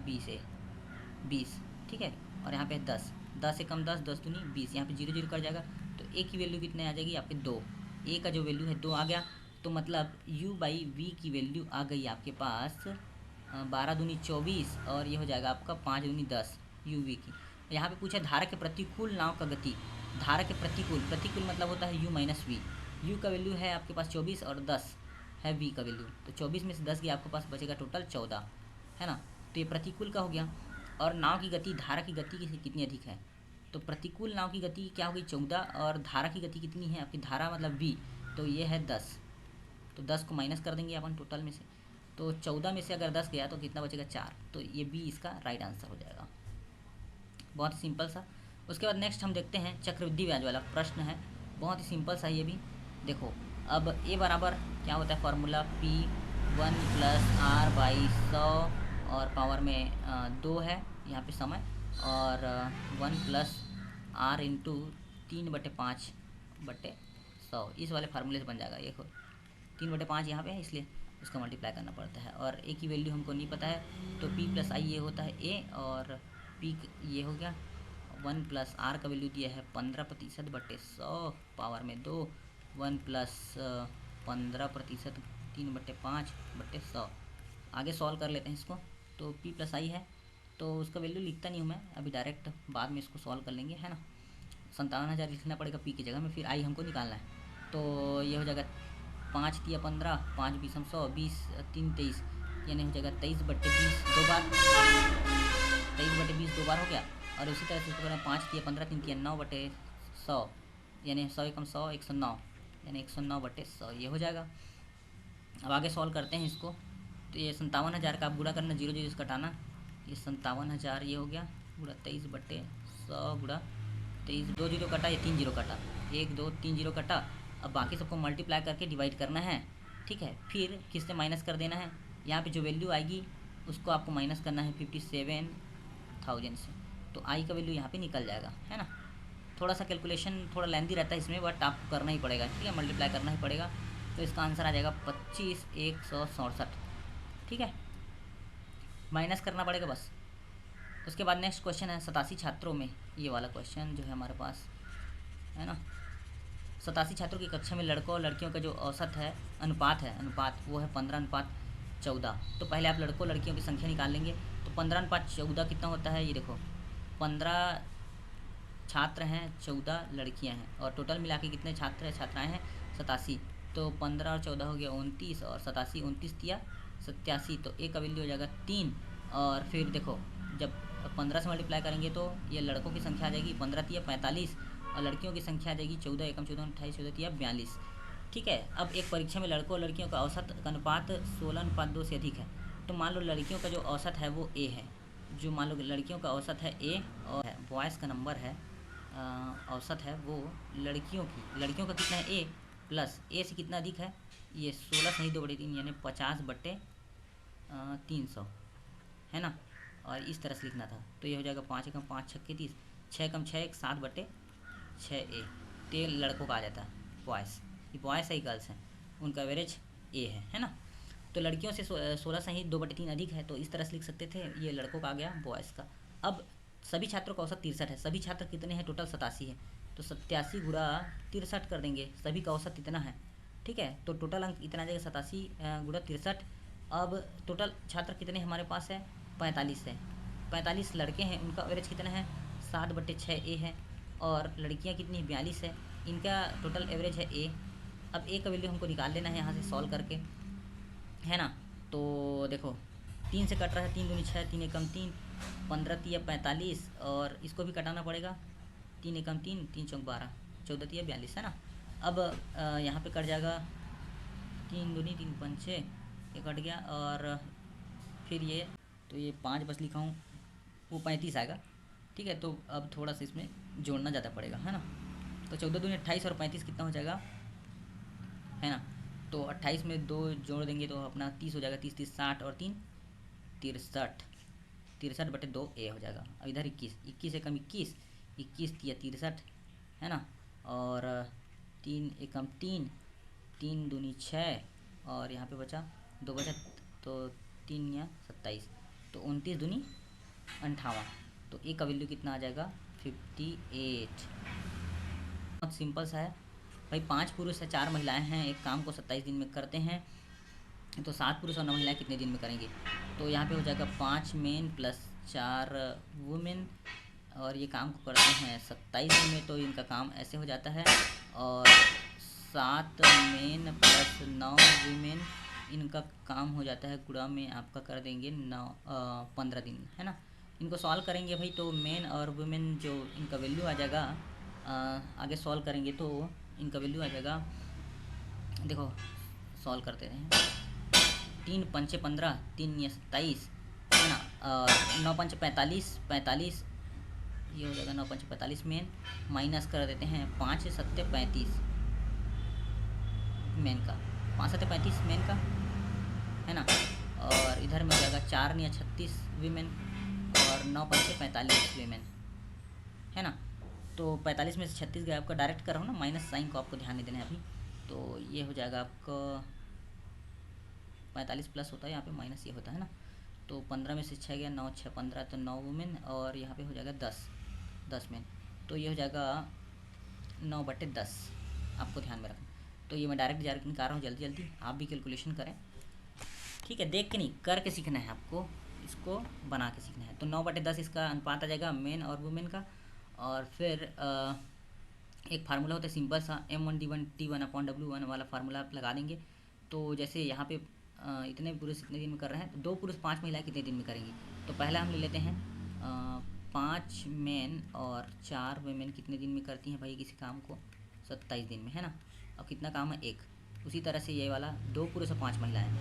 20, ठीक है। और यहाँ पे 10 से कम 10 10 दूनी 20, यहाँ पे 0 0 कर जाएगा, तो a की वैल्यू कितने आ जाएगी आपके 2, a का जो वैल्यू है 2 आ गया। तो मतलब u बाई वी की वैल्यू आ गई आपके पास 12 दूनी 24 और ये हो जाएगा आपका 5 दूनी 10 u v की। यहाँ पे पूछा धारा के प्रतिकूल नाव का गति, धारा के प्रतिकूल मतलब होता है u माइनस वी। u का वैल्यू है आपके पास 24 और 10 है v का वैल्यू, तो 24 में से 10 गया आपके पास बचेगा टोटल 14, है ना। तो ये प्रतिकूल का हो गया। और नाव की गति धारा की गति से कितनी अधिक है, तो प्रतिकूल नाव की गति क्या होगी 14 और धारा की गति कितनी है आपकी, धारा मतलब v, तो ये है 10, तो 10 को माइनस कर देंगे अपन टोटल में से, तो 14 में से अगर 10 गया तो कितना बचेगा 4, तो ये बी इसका राइट आंसर हो जाएगा। बहुत ही सिंपल सा। उसके बाद नेक्स्ट हम देखते हैं चक्रवृद्धि ब्याज वाला प्रश्न है, बहुत ही सिंपल सा ये भी। देखो अब a बराबर क्या होता है formula P1 plus R by 100 और पावर में 2 है यहाँ पे समय, और 1 प्लस R इंटू 3/5/100 इस वाले फार्मूले से बन जाएगा। ये 3/5 यहाँ पे है इसलिए उसका मल्टीप्लाई करना पड़ता है, और a की वैल्यू हमको नहीं पता है, तो p प्लस आई ये होता है a और p ये हो गया 1 प्लस r का वैल्यू दिया है 15%/100 पावर में 2, 1 प्लस 15% 3/5/100। आगे सॉल्व कर लेते हैं इसको, तो p प्लस आई है तो उसका वैल्यू लिखता नहीं हूँ मैं अभी, डायरेक्ट बाद में इसको सॉल्व कर लेंगे, है ना। 57,000 लिखना पड़ेगा पी की जगह में, फिर आई हमको निकालना है। तो ये हो जाएगा 5 तिया 15, 5 बीस हम 100, 20 3 23, यानी हो जाएगा 23/20 दो बार, 23/20 दो बार हो गया। और उसी तरह से इसको करें 5 तिया 15, 3 तिया 9/100, यानी 100 एकम 100, 109, यानी 109/100 ये हो जाएगा। अब आगे सॉल्व करते हैं इसको। तो ये 57,000 का आप गुणा करना, 0 0 कटाना, ये 57,000 ये हो गया गुणा 23/100 गुणा 23, 2 0 कटा, ये 3 0 कटा, 1 2 3 0 कटा। अब बाकी सबको मल्टीप्लाई करके डिवाइड करना है, ठीक है। फिर किससे माइनस कर देना है, यहाँ पे जो वैल्यू आएगी उसको आपको माइनस करना है 57,000 से, तो आई का वैल्यू यहाँ पे निकल जाएगा, है ना। थोड़ा सा कैलकुलेशन थोड़ा लेंदी रहता है इसमें, बट आपको करना ही पड़ेगा, ठीक है, मल्टीप्लाई करना ही पड़ेगा। तो इसका आंसर आ जाएगा 25,167, ठीक है, माइनस करना पड़ेगा बस। उसके बाद नेक्स्ट क्वेश्चन है 87 छात्रों में, ये वाला क्वेश्चन जो है हमारे पास, है ना। 87 छात्रों की कक्षा में लड़कों और लड़कियों का जो औसत है, अनुपात वो है 15:14। तो पहले आप लड़कों लड़कियों की संख्या निकाल लेंगे। तो 15:14 कितना होता है, ये देखो 15 छात्र हैं, 14 लड़कियां हैं, और टोटल मिला के कितने छात्र छात्राएँ हैं 87। तो 15 और 14 हो गया 29, और 87 29 तिया 87, तो ए का वैल्यू हो जाएगा 3। और फिर देखो जब 15 से मल्टीप्लाई करेंगे तो ये लड़कों की संख्या आ जाएगी 15 तिया 45, और लड़कियों की संख्या आ जाएगी 14 एकम 14 28, 14 तिया 42, ठीक है। अब एक परीक्षा में लड़कों और लड़कियों का औसत का अनुपात 16:2 से अधिक है। तो मान लो लड़कियों का जो औसत है वो ए है, जो मान लो लड़कियों का औसत है ए, और बॉयज़ का नंबर है औसत है वो लड़कियों का कितना है ए, प्लस ए से कितना अधिक है, ये 16 सही 2/3 यानी 50/300, है ना। और इस तरह से लिखना था। तो ये हो जाएगा 5 एकम 5 छक्के 30, 6 एकम 6 1 7/6 ए। तो ये लड़कों का आ जाता है बॉयज़, ये बॉयज़ है गर्ल्स हैं, उनका एवरेज ए है ना। तो लड़कियों से 16 सही 2/3 अधिक है, तो इस तरह से लिख सकते थे, ये लड़कों का आ गया बॉयज़ का। अब सभी छात्रों का औसत 63 है, सभी छात्र कितने हैं, टोटल 87 है, तो 87 गुणा 63 कर देंगे, सभी का औसत इतना है, ठीक है। तो टोटल अंक इतना आ जाएगा 87 गुणा 63। अब टोटल छात्र कितने हमारे पास है, 45 है, 45 लड़के हैं, उनका एवरेज कितना है 7/6 ए है, और लड़कियां कितनी 42 है, इनका टोटल एवरेज है ए। अब ए का वैल्यू हमको निकाल लेना है यहाँ से सॉल्व करके, है ना। तो देखो 3 से कट रहा है, 3 दूनी 6, 3 एकम 3, 15 तिया 45, और इसको भी कटाना पड़ेगा, 3 एकम 3, 3 चौक 12, 14 तिया 42, है ना। अब यहाँ पे कट जाएगा 3 दूनी 3 पंचे, ये कट गया, और फिर ये तो ये 5 बस लिखा हूँ, वो 35 आएगा, ठीक है। तो अब थोड़ा सा इसमें जोड़ना ज़्यादा पड़ेगा, है ना। तो 14 दूनी 28 और 35 कितना हो जाएगा, है ना। तो 28 में 2 जोड़ देंगे तो अपना 30 हो जाएगा, 30 30 60 और 3 63, 63/2 ए हो जाएगा। अब इधर 21 एकम 21, 21 तिया 63, है ना। और 3 एकम 3, 3 दूनी 6, और यहाँ पे बचा 2 बचा, तो 3 या 27, तो 29 दूनी 58, तो ए का वैल्यू कितना आ जाएगा 58। बहुत सिंपल सा है भाई, 5 पुरुष है 4 महिलाएं हैं, एक काम को 27 दिन में करते हैं, तो 7 पुरुष और 9 महिलाएं कितने दिन में करेंगे। तो यहाँ पे हो जाएगा 5 मेन प्लस 4 वुमेन, और ये काम को करते हैं 27 दिन में, तो इनका काम ऐसे हो जाता है। और 7 मेन प्लस 9 वुमेन, इनका काम हो जाता है गुणा में आपका कर देंगे 15 दिन, है ना। इनको सॉल्व करेंगे भाई, तो मेन और वुमेन जो इनका वैल्यू आ जाएगा, आगे सॉल्व करेंगे तो इनका वैल्यू आ जाएगा, देखो सॉल्व करते हैं, 3 पंचे 15, 3 या 27, है ना, और 9 पंचे 45, ये हो जाएगा 9 पंचे 45 मेन, माइनस कर देते हैं 5 7 35 मेन का, 5 7 35 मेन का, है ना। और इधर में हो जाएगा 4 या 36 वीमेन, और 9 पंचे 45 वीमेन, है ना। तो 45 में से 36 गया, आपका डायरेक्ट कर रहा हूँ ना, माइनस साइन को आपको ध्यान नहीं देना है अभी। तो ये हो जाएगा आपका 45 प्लस होता है, यहाँ पे माइनस ये होता है ना। तो 15 में से 6 गया, 9 6 15, तो 9 वुमेन, और यहाँ पे हो जाएगा 10 मेन, तो ये हो जाएगा 9/10, आपको ध्यान में रखना। तो ये मैं डायरेक्ट निकाल रहा हूँ, जल्दी जल्दी आप भी कैलकुलेशन करें, ठीक है, देख के नहीं करके सीखना है आपको, इसको बना के सीखना है। तो 9/10 इसका अनुपात आ जाएगा मेन और वुमेन का, और फिर एक फार्मूला होता है सिंपल सा M1D1T1/W1 वाला फार्मूला आप लगा देंगे। तो जैसे यहाँ पे इतने पुरुष इतने दिन में कर रहे हैं, तो 2 पुरुष 5 महिलाएं कितने दिन में करेंगी। तो पहला हम ले लेते हैं 5 मेन और 4 वुमेन कितने दिन में करती हैं भाई किसी काम को, 27 दिन में, है ना। और कितना काम है, एक। उसी तरह से ये वाला 2 पुरुष और 5 महिलाएं,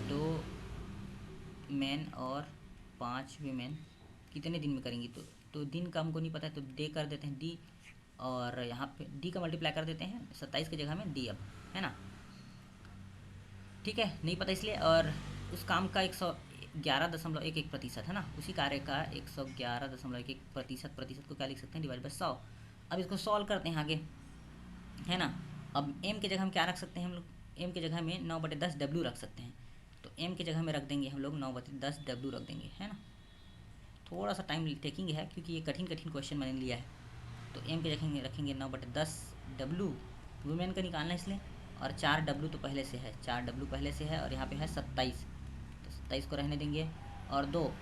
2 मेन और 5 वुमेन कितने दिन में करेंगी। तो दिन का हमको नहीं पता है, तो डे कर देते हैं डी, और यहाँ पे डी का मल्टीप्लाई कर देते हैं 27 की जगह में डी, अब है ना, ठीक है, नहीं पता इसलिए। और उस काम का 111.11% है ना, उसी कार्य का 111.11% को क्या लिख सकते हैं, डिवाइड बाई 100। अब इसको सॉल्व करते हैं आगे, है ना। अब m की जगह हम क्या रख सकते हैं, हम लोग m की जगह में 9/10 W रख सकते हैं। तो m की जगह में रख देंगे हम लोग 9/10 W रख देंगे, है ना। थोड़ा सा टाइम टेकिंग है क्योंकि ये कठिन क्वेश्चन मैंने लिया है। तो m की जगह रखेंगे 9/10 W, वुमेन का निकालना है इसलिए, और 4 W तो पहले से है, 4 W पहले से है, और यहाँ पे है 27, तो 27 को रहने देंगे, और 2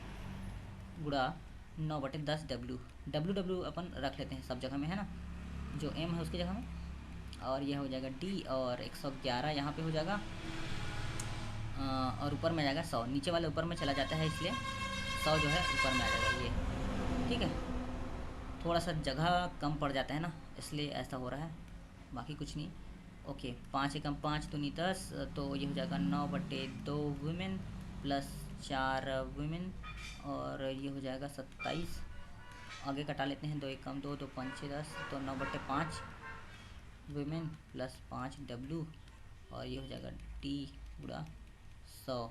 गुणा 9/10 W अपन रख लेते हैं सब जगह में, है ना, जो m है उसकी जगह में, और यह हो जाएगा d, और 111 यहाँ पे हो जाएगा, और ऊपर में आ जाएगा 100, नीचे वाले ऊपर में चला जाता है इसलिए 100 जो है ऊपर में आ जाएगा ये, ठीक है। थोड़ा सा जगह कम पड़ जाता है ना, इसलिए ऐसा हो रहा है, बाकी कुछ नहीं। ओके, 5 एकम 5 दूनी 10, तो ये हो जाएगा 9/2 वुमेन प्लस 4 वुमेन, और ये हो जाएगा 27। आगे कटा लेते हैं, 2 एकम 2, 2 5 10, तो 9/5 वुमेन प्लस 5 W, और ये हो जाएगा D गुणा 100,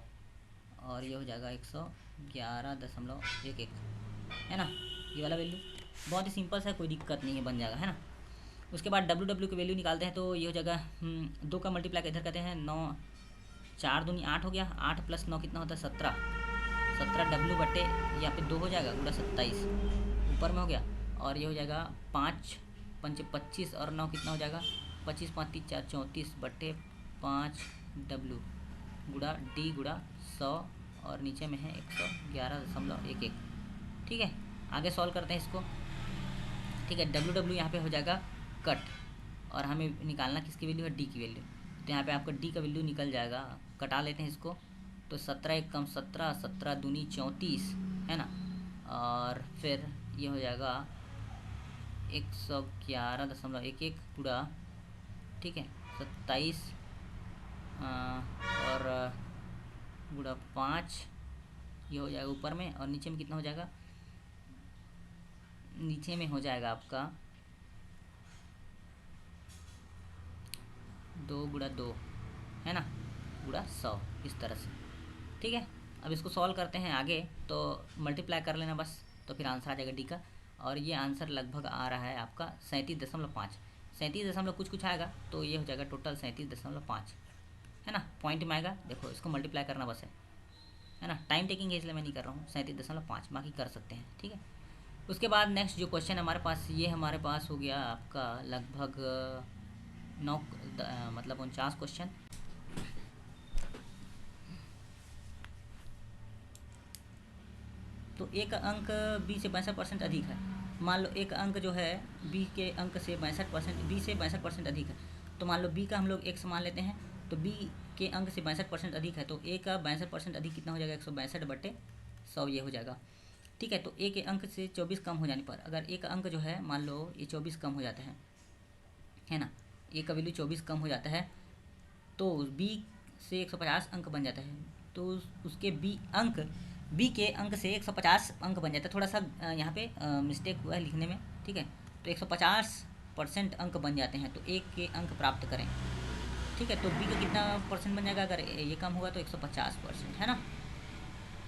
और ये हो जाएगा 111.11, है ना, ये वाला वैल्यू। बहुत ही सिंपल सा, कोई दिक्कत नहीं है, बन जाएगा, है ना। उसके बाद W की वैल्यू निकालते हैं, तो ये हो जाएगा 2 का मल्टीप्लाई इधर करते हैं, 9 4 दूनी 8 हो गया, 8 + 9 कितना होता है 17 W बटे यहाँ पे 2 हो जाएगा गुणा 27 ऊपर में हो गया, और ये हो जाएगा 5 5 25, और 9 कितना हो जाएगा 25 5 3 4 34 बटे 5 W गुणा D गुणा 100, और नीचे में है 111.11, ठीक है। आगे सॉल्व करते हैं इसको, ठीक है। W यहाँ पे हो जाएगा कट, और हमें निकालना किसकी वैल्यू है, D की वैल्यू। तो यहाँ पे आपका D का वैल्यू निकल जाएगा, कटा लेते हैं इसको, तो 17 एकम 17, 17 दूनी 34, है ना, और फिर ये हो जाएगा 111.11 गुणा, ठीक है, 27 और गुणा 5, ये हो जाएगा ऊपर में, और नीचे में कितना हो जाएगा, नीचे में हो जाएगा आपका 2 गुणा 2, है ना, गुणा 100, इस तरह से, ठीक है। अब इसको सॉल्व करते हैं आगे, तो मल्टीप्लाई कर लेना बस, तो फिर आंसर आ जाएगा डी का, और ये आंसर लगभग आ रहा है आपका 37.5, 37 कुछ आएगा, तो ये हो जाएगा टोटल 37.5, है ना, पॉइंट में आएगा। देखो इसको मल्टीप्लाई करना बस है ना, टाइम टेकिंग है इसलिए मैं नहीं कर रहा हूँ, 37.5, बाकी कर सकते हैं, ठीक है। उसके बाद नेक्स्ट जो क्वेश्चन हमारे पास, ये हमारे पास हो गया आपका लगभग 49 क्वेश्चन। तो एक अंक बी से 62% अधिक है। मान लो एक अंक जो है बी के अंक से 62%, बी से 62% अधिक है, तो मान लो बी का हम लोग x मान लेते हैं, तो बी के अंक से 62% अधिक है, तो ए का 62% अधिक कितना हो जाएगा, 162/100 ये हो जाएगा, ठीक है। तो ए के अंक से 24 कम हो जाने पर, अगर ए का अंक जो है मान लो ये 24 कम हो जाता है ना, ए का वैल्यू 24 कम हो जाता है, तो बी से 150 अंक बन जाता है, तो उसके बी के अंक से 150 अंक बन जाता है। थोड़ा सा यहाँ पे मिस्टेक हुआ है लिखने में, ठीक है। तो 150% अंक बन जाते हैं, तो ए के अंक प्राप्त करें, ठीक है। तो बी का कितना परसेंट बन जाएगा, अगर ये कम होगा तो 150%, है ना।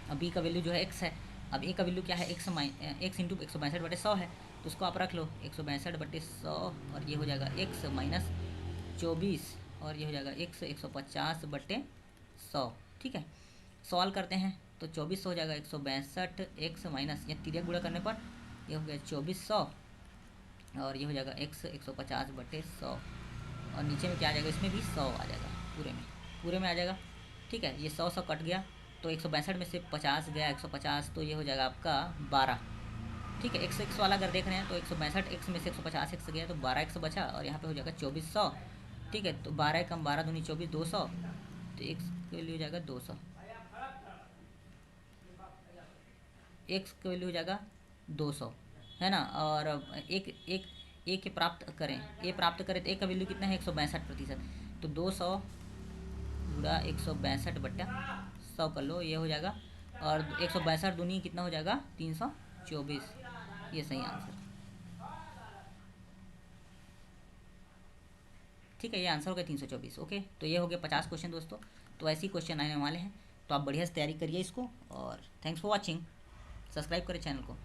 अब बी का वैल्यू जो है x है, अब ए का वैल्यू क्या है, x इंटू 162/100 है, तो उसको आप रख लो 162/100, और ये हो जाएगा x माइनस 24, और ये हो जाएगा x 150/100, ठीक है। सॉल्व करते हैं, तो 24 हो जाएगा 162, x माइनस या तिरिया गुणा करने पर ये हो गया 2400, और ये हो जाएगा x 150/100, और नीचे में क्या आ जाएगा, इसमें भी 100 आ जाएगा, पूरे में आ जाएगा, ठीक है। ये 100 कट गया, तो 162 में से 50 गया 150, तो ये हो जाएगा आपका 12, ठीक है। x वाला अगर देख रहे हैं तो 162 x में से 150 x गया तो 12 x बचा और यहाँ पे हो जाएगा 2400। ठीक है, तो 12 कम 12 दूनी 24, 200, तो x की वैल्यू हो जाएगा 200। x की वैल्यू हो जाएगा 200, है ना। और एक एक ए के प्राप्त करें, ए प्राप्त करें तो ए का वैल्यू कितना है 162%, तो 200 गुणा 162 बट्टा 100 कर लो, ये हो जाएगा। और 162 दूनी कितना हो जाएगा 324, ये सही आंसर। ठीक है, ये आंसर हो गया 324। ओके, तो ये हो गया 50 क्वेश्चन दोस्तों। तो ऐसे ही क्वेश्चन आने वाले हैं, तो आप बढ़िया से तैयारी करिए इसको। और थैंक्स फॉर वॉचिंग, सब्सक्राइब करें चैनल को।